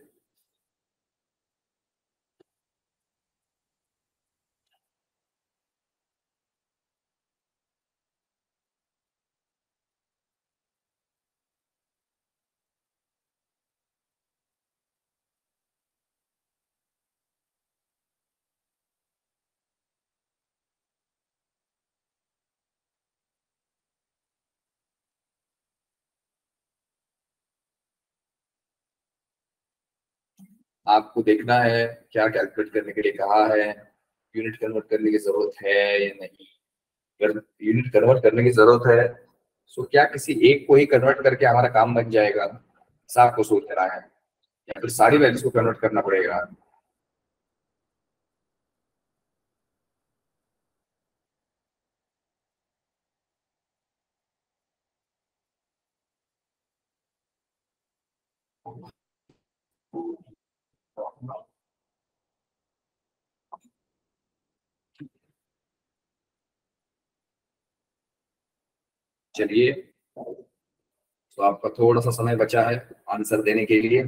आपको देखना है क्या कैलकुलेट करने के लिए कहा है, यूनिट कन्वर्ट करने की जरूरत है या नहीं। अगर यूनिट कन्वर्ट करने की जरूरत है, तो क्या किसी एक को ही कन्वर्ट करके हमारा काम बन जाएगा, ऐसा आपको सोचना है, या फिर सारी वैल्यूज को कन्वर्ट करना पड़ेगा। चलिए, तो आपका थोड़ा सा समय बचा है आंसर देने के लिए।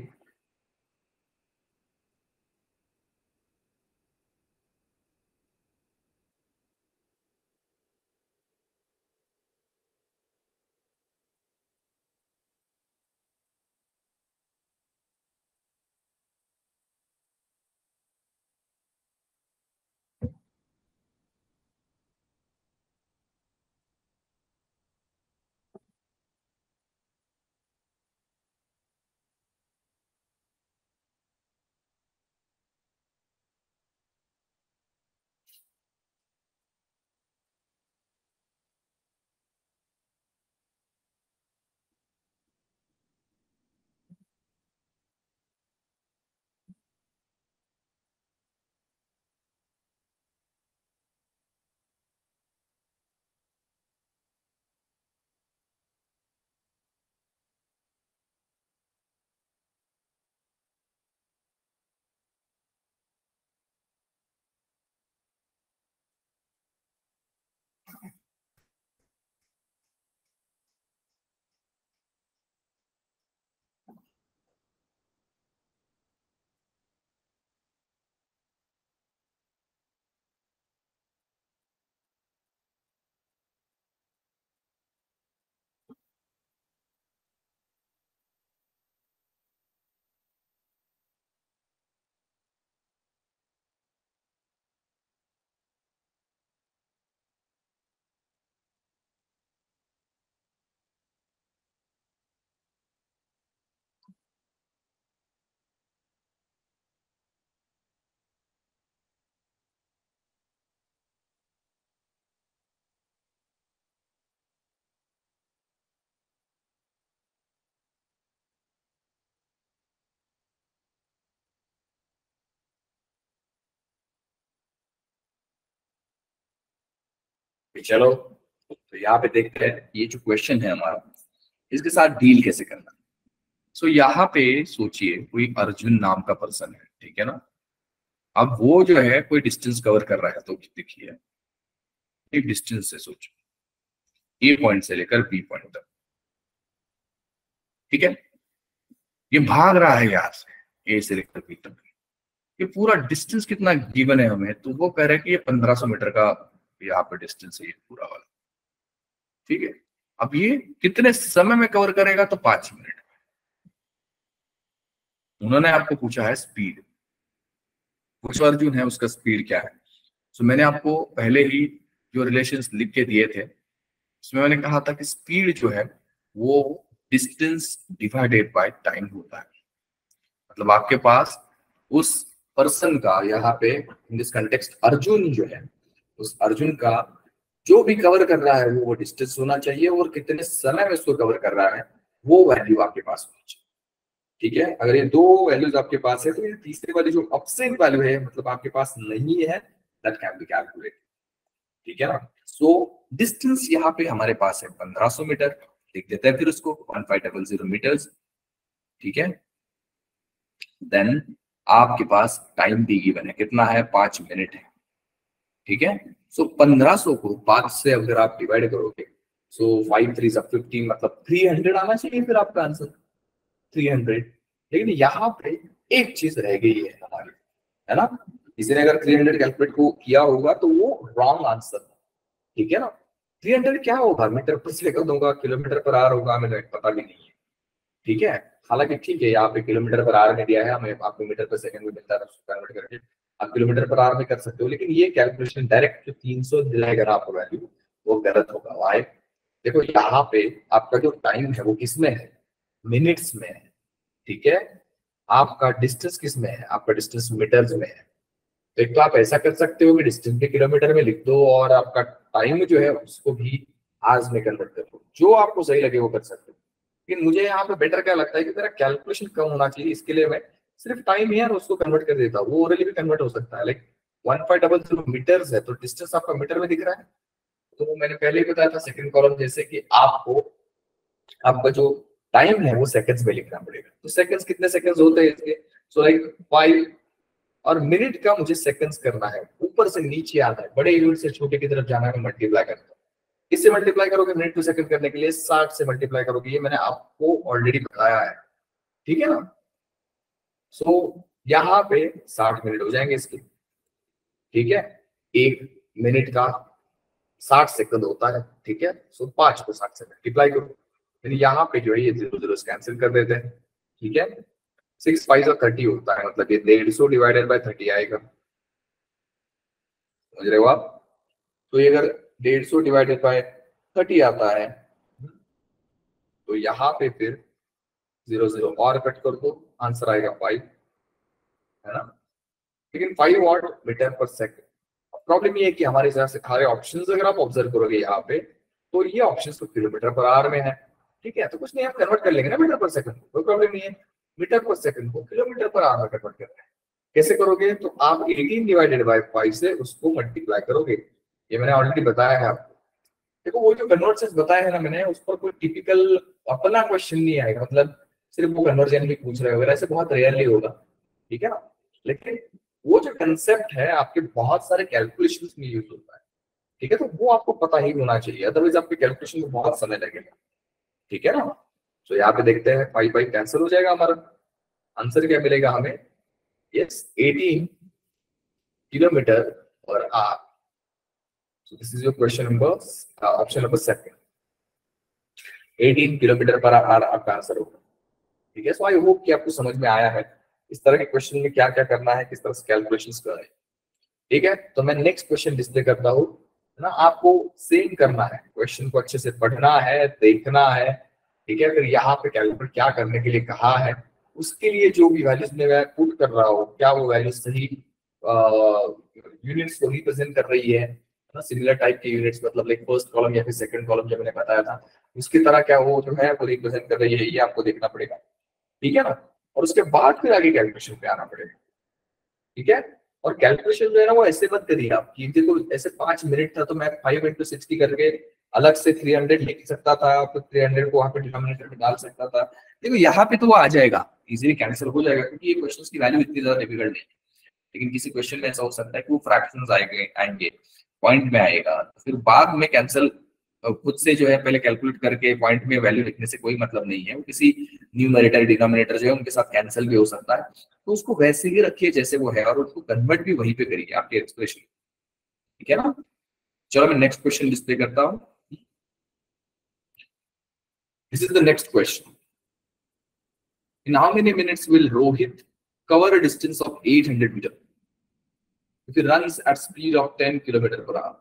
चलो तो यहाँ पे देखते हैं ये जो क्वेश्चन है हमारा, इसके साथ डील कैसे करना। सो यहाँ पे सोचिए कोई अर्जुन नाम का पर्सन है, ठीक है ना। अब वो जो है कोई डिस्टेंस कवर कर रहा है, तो देखिए एक डिस्टेंस से सोचो ए पॉइंट से लेकर बी पॉइंट तक, ठीक है। ये भाग रहा है यहाँ से ए से लेकर बी तक, ये पूरा डिस्टेंस कितना गिवन है हमें, तो वो कह रहे हैं कि ये 1500 मीटर का यहाँ पे डिस्टेंस है ये पूरा वाला, ठीक है। अब ये कितने समय में कवर करेगा, तो 5 मिनट। उन्होंने आपको पूछा है स्पीड, कुछ अर्जुन है उसका स्पीड क्या है। तो मैंने आपको पहले ही जो रिलेशंस लिख के दिए थे उसमें मैंने कहा था कि स्पीड जो है वो डिस्टेंस डिवाइडेड बाय टाइम होता है। मतलब आपके पास उस पर्सन का, यहाँ पे इन दिस कंटेक्स्ट अर्जुन जो है, उस अर्जुन का जो भी कवर कर रहा है वो डिस्टेंस होना चाहिए, और कितने समय में उसको कवर कर रहा है वो वैल्यू आपके पास होनी चाहिए, ठीक है। अगर ये दो वैल्यूज आपके पास है तो ये तीसरी वाली जो अपसेट वैल्यू है, मतलब आपके पास नहीं है, दैट कैन बी कैलकुलेटेड, ठीक है ना। सो डिस्टेंस यहाँ पे हमारे पास है 1500 मीटर, लिख देते हैं फिर उसको 1500 मीटर्स, ठीक है। देन आपके पास टाइम भी गिवन है, कितना है, 5 मिनट है, ठीक है। सो 1500 को 5 से अगर आप डिवाइड करोगे, सो 5 3 15, मतलब 300 आना चाहिए फिर आपका आंसर 300। लेकिन यहाँ पे एक चीज रह गई है हमारी, है ना। किसी ने अगर 300 कैलकुलेट को किया होगा तो वो रॉन्ग आंसर, ठीक है ना। 300 क्या होगा, मीटर पर सेकंड होगा, किलोमीटर पर आवर होगा, हमें पता भी नहीं है, ठीक है। हालांकि ठीक है यहाँ पे किलोमीटर पर आवर में दिया है, हमें आपको मीटर पर सेकंड में मिलता है, उसको कन्वर्ट करके आप किलोमीटर पर आवर में कर सकते हो। लेकिन ये कैलकुलेशन डायरेक्ट जो 300 दिलाएगा आपको वैल्यू, वो गलत होगा। वाई, देखो यहाँ पे आपका जो टाइम है वो किसमें है, मिनट्स में है, ठीक है। आपका डिस्टेंस किसमें है, आपका डिस्टेंस मीटर्स में है। तो एक तो आप ऐसा कर सकते हो कि डिस्टेंस के किलोमीटर में लिख दो, और आपका टाइम जो है उसको भी आवर्स में कन्वर्ट कर दो, जो आपको सही लगे वो कर सकते हो। लेकिन मुझे यहाँ पे बेटर क्या लगता है कि मेरा कैलकुलेशन कम होना चाहिए, इसके लिए मैं सिर्फ टाइम ही है उसको कन्वर्ट कर देता हूँ। वो ओरली भी कन्वर्ट हो सकता है, लाइक 1500 मीटर्स है तो डिस्टेंस आपका मीटर में दिख रहा है। तो मैंने पहले ही बताया था सेकंड कॉलम जैसे कि आपको आपका जो टाइम है वो सेकंड्स में लिखना पड़ेगा। तो सेकंड्स कितने सेकंड्स होते हैं इसके, सो लाइक 5, और मिनट का मुझे सेकंड्स करना है, ऊपर से नीचे आता है, बड़े यूनिट से छोटे की तरफ जाना है, मल्टीप्लाई करना है। इससे मल्टीप्लाई करोगे मिनट टू सेकंड करने के लिए 60 से मल्टीप्लाई करोगे, ये मैंने आपको ऑलरेडी बताया है, ठीक है ना। सो यहाँ पे 60 मिनट हो जाएंगे इसके, ठीक है। एक मिनट का 60 सेकंड होता है, ठीक है। सो 5 को 60 से मल्टीप्लाई करो, फिर यहाँ पे जो है ये 0 0 कैंसिल कर देते हैं, ठीक है। 6 5 और 30 होता है, मतलब ये 150 डिवाइडेड बाय 30 आएगा, समझ रहे हो आप। तो ये अगर 150 डिवाइडेड बाय 30 आता है, तो यहाँ पे फिर 0 0 और कट कर दो, आंसर आएगा 5, है ना। लेकिन 5 वॉट मीटर पर सेकंड। प्रॉब्लम ये है कि हमारे हिसाब से सारे ऑप्शंस अगर आप ऑब्जर्व करोगे यहाँ पे, तो ये ऑप्शंस तो किलोमीटर पर आवर में है, ठीक है। तो कुछ नहीं, आप कन्वर्ट कर लेंगे ना मीटर पर सेकंड, कोई प्रॉब्लम नहीं है। मीटर पर सेकंड को किलोमीटर पर आवर में कन्वर्ट कर रहे हैं, कैसे करोगे, तो आप 18 डिवाइडेड बाय 5 से उसको मल्टीप्लाई करोगे, ये मैंने ऑलरेडी बताया है आपको। देखो वो जो कन्वर्जन बताया है ना मैंने, उस पर कोई टिपिकल अपना क्वेश्चन नहीं आएगा, मतलब सिर्फ वो कन्वर्जन भी पूछ रहे हो, ऐसे बहुत रेयरली होगा, ठीक है ना। लेकिन वो जो कंसेप्ट है आपके बहुत सारे कैलकुलेशंस में यूज होता है, ठीक है। तो वो आपको पता ही होना चाहिए, अदरवाइज आपके कैलकुलेशन में बहुत समय लगेगा, ठीक है ना। तो यहाँ पे देखते हैं 5 5 कैंसिल हो जाएगा, हमारा आंसर क्या मिलेगा हमें, यस 18 किलोमीटर और are. So this is your question number, option number second, 18 kilometre per our आपका आंसर होगा, ठीक है। सो आई होप कि आपको समझ में आया है इस तरह के क्वेश्चन में क्या क्या करना है, किस तरह से कैलकुलेशंस करना है, ठीक है। तो मैं नेक्स्ट क्वेश्चन डिस्प्ले करता हूँ, है ना। आपको सेम करना है, क्वेश्चन को अच्छे से पढ़ना है, देखना है, ठीक है। फिर यहाँ पे कैलकुलेट क्या करने के लिए कहा है, उसके लिए जो भी वैल्यूज में मैं पुट कर रहा हूँ, क्या वो वैल्यूज सही यूनिट्स को रिप्रेजेंट कर रही है ना, सिमिलर टाइप के यूनिट्स, मतलब लाइक फर्स्ट कॉलम या फिर सेकंड कॉलम जो मैंने बताया था उसकी तरह क्या वो जो है वो रिप्रेजेंट कर रही है, ये आपको देखना पड़ेगा, ठीक है ना। और उसके बाद फिर आगे कैलकुलेशन पे आना पड़ेगा, ठीक है। और कैलकुलेशन जो है ना वो ऐसे मत करिए आप कि देखो ऐसे 5 मिनट था तो मैं 5 into 60 करके अलग से 300 लिख सकता था, फिर 300 को वहां पे डिनोमिनेटर में डाल सकता था। देखो यहाँ पे तो वो आ जाएगा, इजीली कैंसिल हो जाएगा, क्योंकि ये क्वेश्चंस की वैल्यू इतनी ज्यादा डिफिकल्ट नहीं है। लेकिन किसी क्वेश्चन में ऐसा हो सकता है कि वो फ्रैक्शंस आएंगे आएंगे पॉइंट में आएगा, तो फिर बाद में कैंसिल खुद से जो है पहले कैलकुलेट करके पॉइंट में वैल्यू लिखने से कोई मतलब नहीं है। वो किसी न्यूमरेटर डिनोमिनेटर जो है उनके साथ कैंसिल भी हो सकता है, तो उसको वैसे ही रखिए जैसे वो है और उसको कन्वर्ट भी वहीं पे करिए आपके एक्सप्रेशन। ठीक है ना? चलो मैं नेक्स्ट क्वेश्चन डिस्प्ले करता हूँ। This is the next question. In how many minutes will Rohit cover a distance of 800 meters if he runs at speed of 10 kilometers per hour?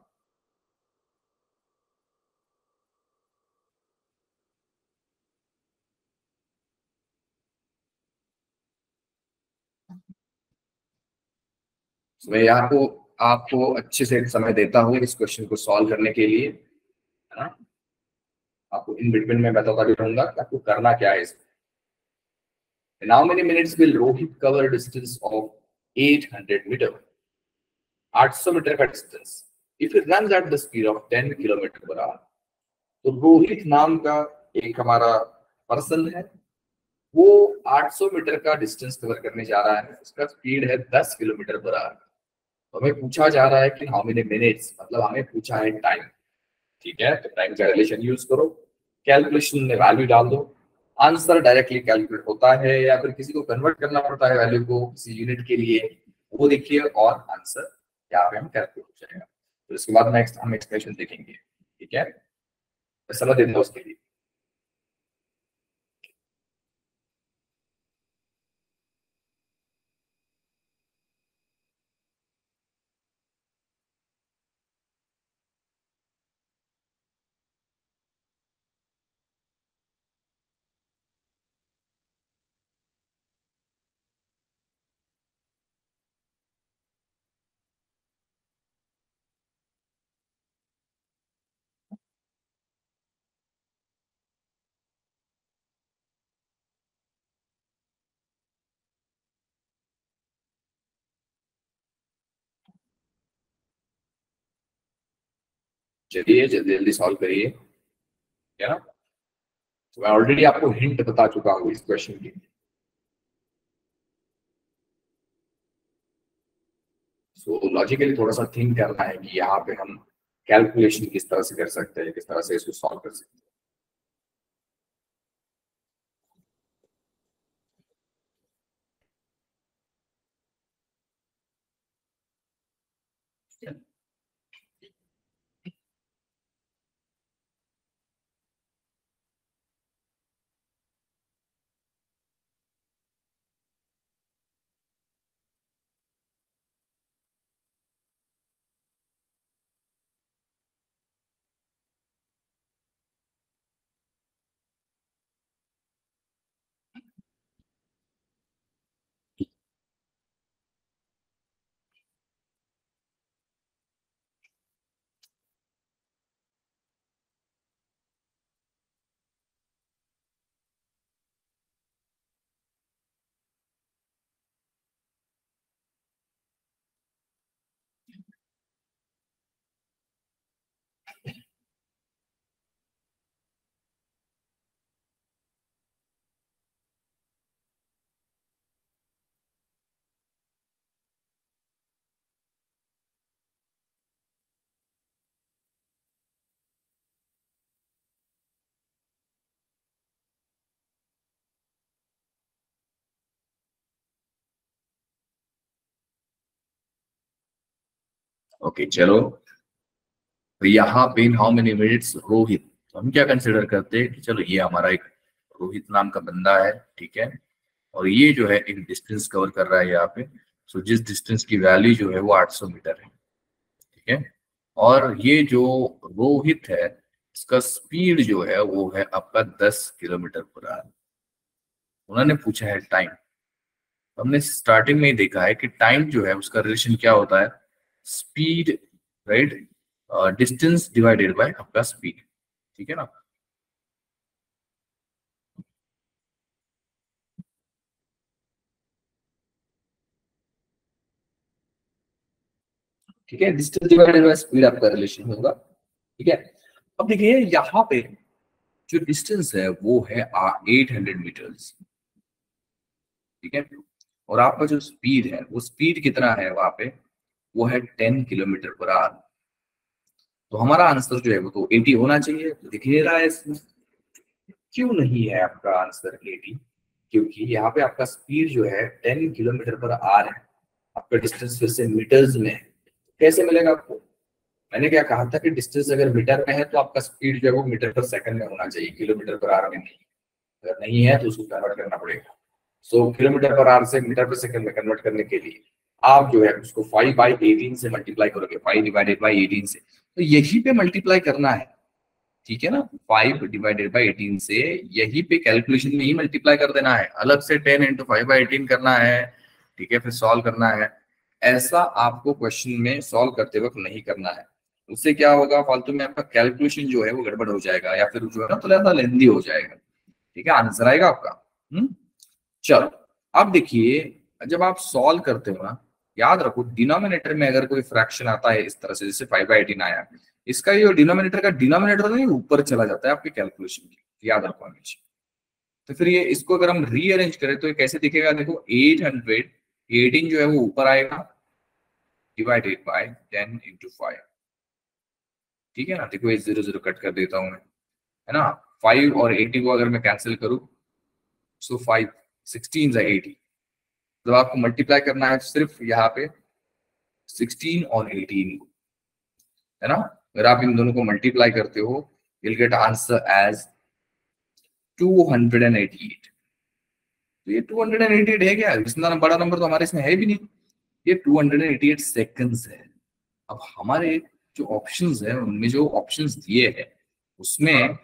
मैं यहाँ को आपको अच्छे से समय देता हूँ इस क्वेश्चन को सॉल्व करने के लिए, है ना? आपको इन बिटवीन में बताता भी रहूंगा कि आपको करना क्या है इसमें। In how many minutes will Rohit cover a distance of 800 meter? 800 metre का distance if it run at the speed of 10 kilometre per our. तो रोहित नाम का एक हमारा पर्सन है, वो 800 मीटर का डिस्टेंस कवर करने जा रहा है, उसका स्पीड है 10 किलोमीटर पर आवर। तो हमें पूछा जा रहा है कि हाउ मेनी मिनट्स, मतलब हमें पूछा है टाइम। ठीक है, तो टाइम का रिलेशन यूज करो, कैलकुलेशन में वैल्यू डाल दो, आंसर डायरेक्टली कैलकुलेट होता है या फिर किसी को कन्वर्ट करना पड़ता है वैल्यू को किसी यूनिट के लिए, वो देखिए और आंसर यहाँ पे हम कैलकुलेट हो जाएगा। तो इसके बाद नेक्स्ट हम एक्सप्रेशन देखेंगे। ठीक है, मैं समझ देता हूँ उसके लिए। चलिए जल्दी जल्दी सॉल्व करिए, है ना? तो मैं ऑलरेडी आपको हिंट बता चुका हूँ इस क्वेश्चन की। सो लॉजिकली थोड़ा सा थिंक करना है कि यहाँ पे हम कैलकुलेशन किस तरह से कर सकते हैं, किस तरह से इसको सॉल्व कर सकते हैं। ओके चलो, तो यहाँ पे हाउ मेनी मिनट्स रोहित, तो हम क्या कंसिडर करते हैं कि चलो ये हमारा एक रोहित नाम का बंदा है, ठीक है, और ये जो है एक डिस्टेंस कवर कर रहा है यहाँ पे। सो जिस डिस्टेंस की वैल्यू जो है वो 800 मीटर है, ठीक है। और ये जो रोहित है इसका स्पीड जो है वो है आपका 10 किलोमीटर पर आवर। उन्होंने पूछा है टाइम। हमने स्टार्टिंग में ही देखा है कि टाइम जो है उसका रिलेशन क्या होता है, speed, right, distance divided bye आपका स्पीड। ठीक है ना? ठीक है, डिस्टेंस डिवाइडेड बाय स्पीड आपका रिलेशन होगा। ठीक है, अब देखिए यहाँ पे जो डिस्टेंस है वो है 800 मीटर्स। ठीक है, और आपका जो स्पीड है वो स्पीड कितना है वहां पे, वो है 10 किलोमीटर पर आवर। तो हमारा आंसर जो है वो तो 80 होना चाहिए, तो दिख नहीं रहा है इसमें। क्यों नहीं है आपका आंसर 80? क्योंकि यहाँ पे आपका स्पीड जो है 10 किलोमीटर पर आवर है, आपका डिस्टेंस फिर से मीटर्स में है। कैसे मिलेगा आपको? मैंने क्या कहा था कि डिस्टेंस अगर मीटर में है तो आपका स्पीड जो है वो मीटर पर सेकंड में होना चाहिए, किलोमीटर पर आवर में नहीं। अगर नहीं है तो उसको कन्वर्ट करना पड़ेगा। सो किलोमीटर पर आवर से मीटर पर सेकंड में कन्वर्ट करने के लिए आप जो है उसको 5/18 से मल्टीप्लाई करोगे, 5/18 से, तो यही पे मल्टीप्लाई करना है। ठीक है ना, 5/18 से यही पे कैलकुलेशन में ही मल्टीप्लाई कर देना है, अलग से 10 × 5/18 करना है। ठीक है, फिर सॉल्व करना है। ऐसा आपको क्वेश्चन में सॉल्व करते वक्त नहीं करना है। उससे क्या होगा, फालतू में आपका कैलकुलेशन जो है वो गड़बड़ हो जाएगा, या फिर जो है ना थोड़ा सा लेंदी हो जाएगा। ठीक है, आंसर आएगा आपका। चलो अब देखिए, जब आप सॉल्व करते हो ना, याद रखो डिनोमिनेटर में अगर कोई फ्रैक्शन आता है इस तरह से, जैसे 5/18 आया, इसका ये डिनोमिनेटर का डिनोमिनेटर नहीं ऊपर चला जाता है आपके कैलकुलेशन की, याद रखो हमेशा। तो फिर ये इसको अगर हम रीअरेंज करें तो ये कैसे दिखेगा, देखो 818 जो है वो ऊपर आएगा, डिवाइडेड बाय 10 × 5। ठीक है ना, देखो ये 0 0 कट कर देता हूं मैं, है ना। 5 और 80 को अगर मैं कैंसिल करूं, सो 5 16 × 80, जब आपको मल्टीप्लाई करना है सिर्फ यहाँ पे 16 और 18 को, है ना। अगर आप इन दोनों को मल्टीप्लाई करते हो, you'll get answer as 288। तो ये 288 है क्या? इतना बड़ा नंबर तो हमारे इसमें है भी नहीं। ये 288 सेकंड्स है। अब हमारे जो ऑप्शंस है उनमें जो ऑप्शंस दिए हैं उसमें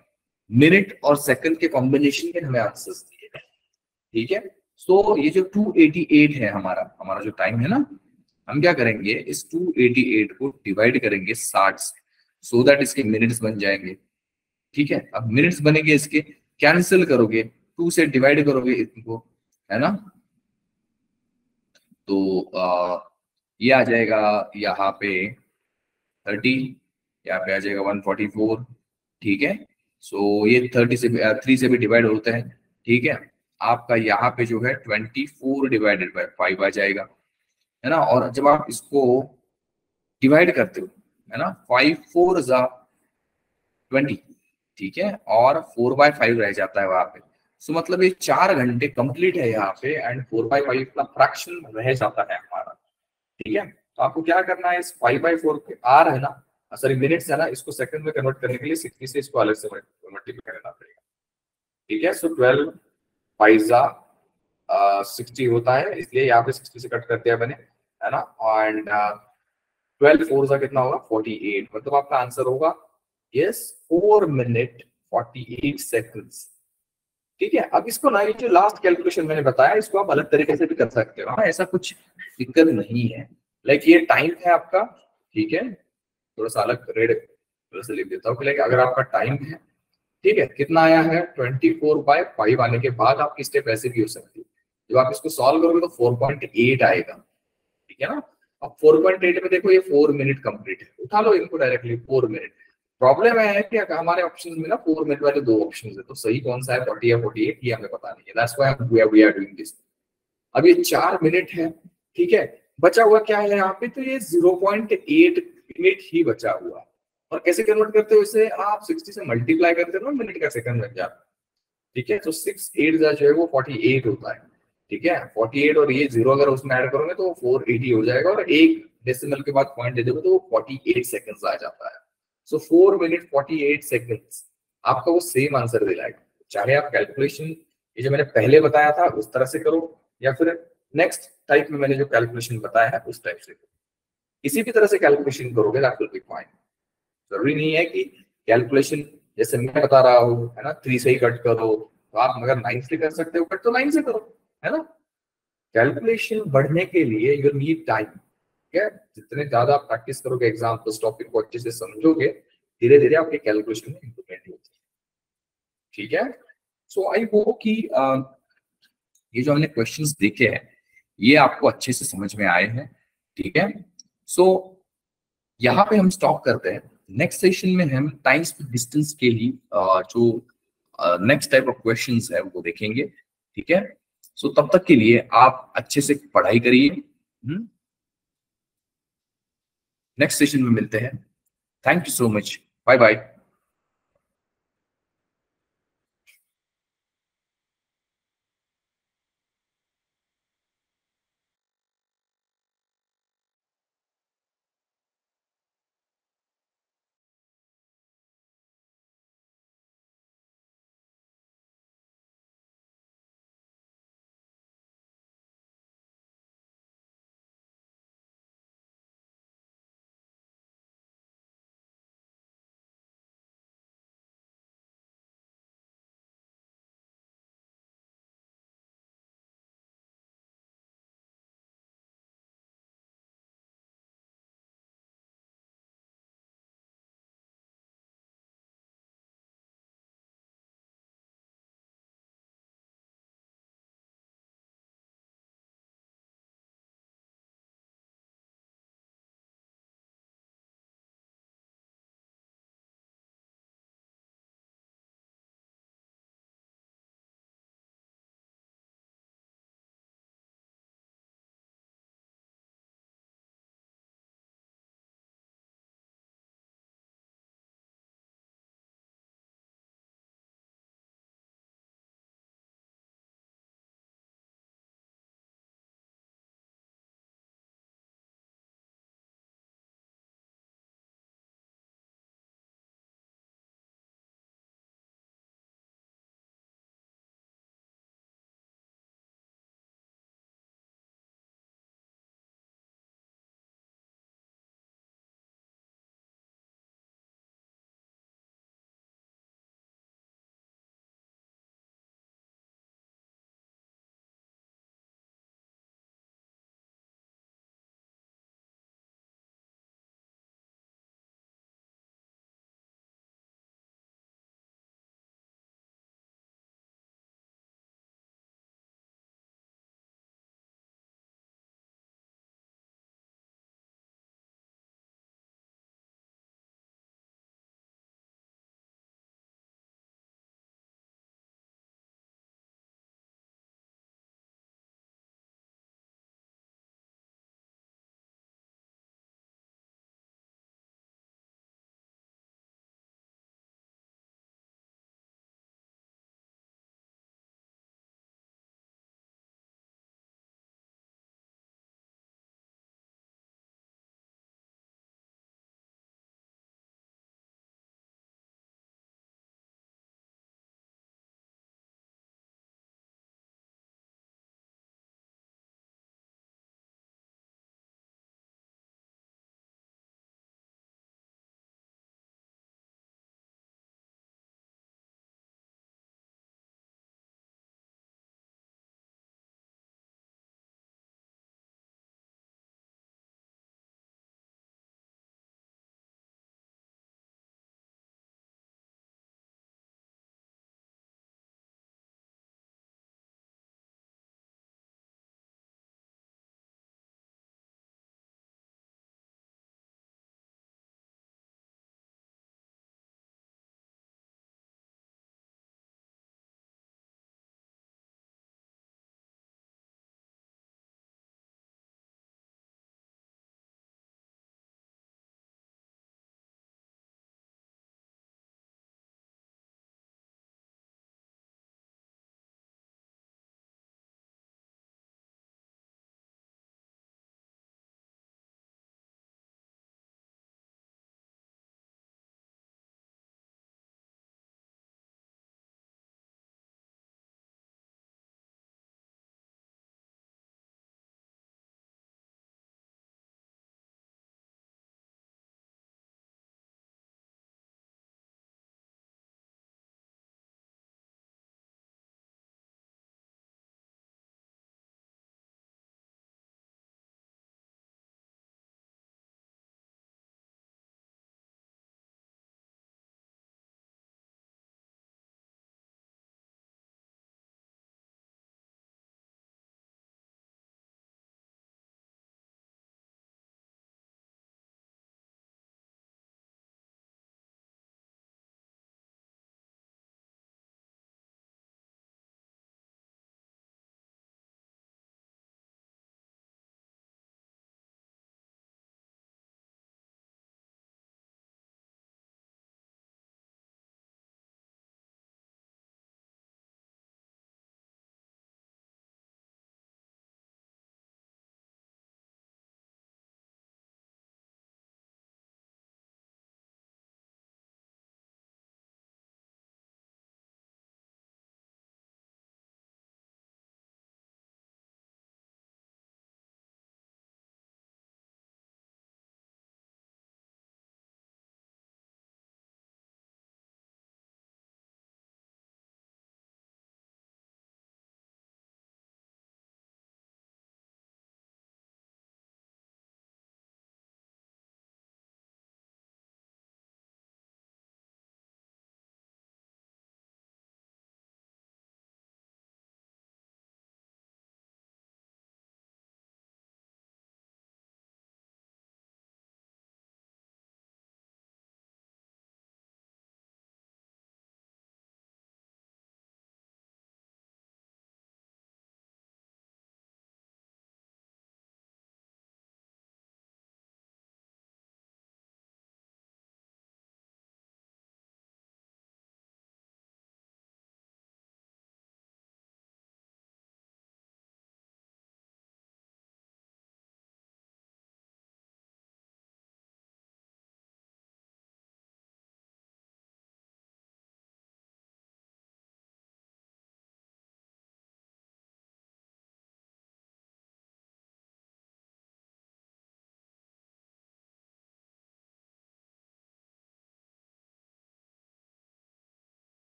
मिनट और सेकंड के कॉम्बिनेशन के हमें आंसर्स दिए हैं। ठीक है, सो ये जो 288 है हमारा जो टाइम है ना, हम क्या करेंगे, इस 288 को डिवाइड करेंगे 60 से, सो दैट इसके मिनट्स बन जाएंगे। ठीक है, अब मिनट्स बनेंगे, इसके कैंसिल करोगे, 2 से डिवाइड करोगे इनको, है ना। तो ये आ जाएगा यहाँ पे 30, यहाँ पे आ जाएगा 144। ठीक है, सो ये 30 से 3 से भी डिवाइड होते हैं। ठीक है, आपका यहाँ पे जो है 24/5 आ जाएगा, है ना। और जब आप इसको डिवाइड करते हो, है ना, 5 4 = 20। ठीक है, और 4/5 रह जाता है वहां पे। सो मतलब ये 4 घंटे कंप्लीट है यहाँ पे, एंड 4/5 का फ्रैक्शन रह जाता है हमारा। ठीक है, तो आपको क्या करना है, इस 5/4 के आर है ना, सॉरी मिनट्स है ना, इसको सेकंड में कन्वर्ट करने के लिए 60 से इसको अलग से मल्टीप्लाई करना पड़ेगा। ठीक है, सो 12 5 60 होता है, इसलिए यहाँ पे 60 से कट कर दिया मैंने, है ना। एंड 12 4 कितना होगा, 48। मतलब आपका आंसर होगा यस 4 मिनट 48 सेकंड्स। ठीक है, अब इसको ना, ये जो लास्ट कैलकुलेशन मैंने बताया, इसको आप अलग तरीके से भी कर सकते हो। हाँ, ऐसा कुछ दिक्कत नहीं है। लाइक ये टाइम है आपका, ठीक है, थोड़ा सा अलग रेड थोड़ा सा लिख देता हूँ। लाइक अगर आपका टाइम है, ठीक है, कितना आया है 24/5 आने के बाद आपकी स्टेप ऐसे भी हो सकती है। जब आप इसको सॉल्व करोगे तो 4.8 आएगा। ठीक है ना, अब 4.8 में देखो ये 4 मिनट कंप्लीट है, उठा लो इनको डायरेक्टली 4 मिनट। प्रॉब्लम है कि हमारे ऑप्शन में ना 4 मिनट वाले 2 ऑप्शन है, तो सही कौन सा है, 40 या 48, ये हमें पता नहीं है। That's why we are doing this. अब ये 4 मिनट है, ठीक है, बचा हुआ क्या है यहाँ पे, तो ये 0.8 मिनट ही बचा हुआ। और कैसे कन्वर्ट करते हो इसे, आप 60 से मल्टीप्लाई करते हो, मिनट का सेकंड बन जाता है। ठीक है, तो 6 8 जो है वो 48 होता है। ठीक है, 48 और ये 0 अगर उसमें ऐड करोगे तो 480 हो जाएगा, और एक डेसिमल के बाद पॉइंट दे दोगे तो 48 सेकंड्स आ जाता है। सो 4 मिनट 48 सेकंड्स आपका वो सेम आंसर दिलाएगा। चाहे आप कैलकुलेशन ये जो मैंने पहले बताया था उस तरह से करो, या फिर नेक्स्ट टाइप में मैंने जो कैलकुलेशन बताया है उस टाइप से करो, किसी भी तरह से कैलकुलेशन करोगे दैट विल बी फाइन। जरूरी नहीं है कि कैलकुलेशन जैसे मैं बता रहा हूँ, है ना, 3 से ही कट करो, तो आप अगर 9 से कर सकते हो कट तो 9 से करो, है ना। कैलकुलेशन बढ़ने के लिए यू नीड टाइम। ठीक है, जितने ज्यादा आप प्रैक्टिस करोगे, एग्जाम्पल्स टॉपिक को अच्छे से समझोगे, धीरे धीरे आपके कैलकुलेशन में इंप्रूवमेंट होती है। ठीक है, सो आई होप कि ये जो हमने क्वेश्चंस देखे हैं ये आपको अच्छे से समझ में आए हैं। ठीक है, सो यहाँ पे हम स्टॉप करते हैं। नेक्स्ट सेशन में हम टाइम स्पीड डिस्टेंस के लिए जो नेक्स्ट टाइप ऑफ क्वेश्चंस है वो देखेंगे, ठीक है। सो तब तक के लिए आप अच्छे से पढ़ाई करिए। नेक्स्ट सेशन में मिलते हैं। Thank you so much, bye bye.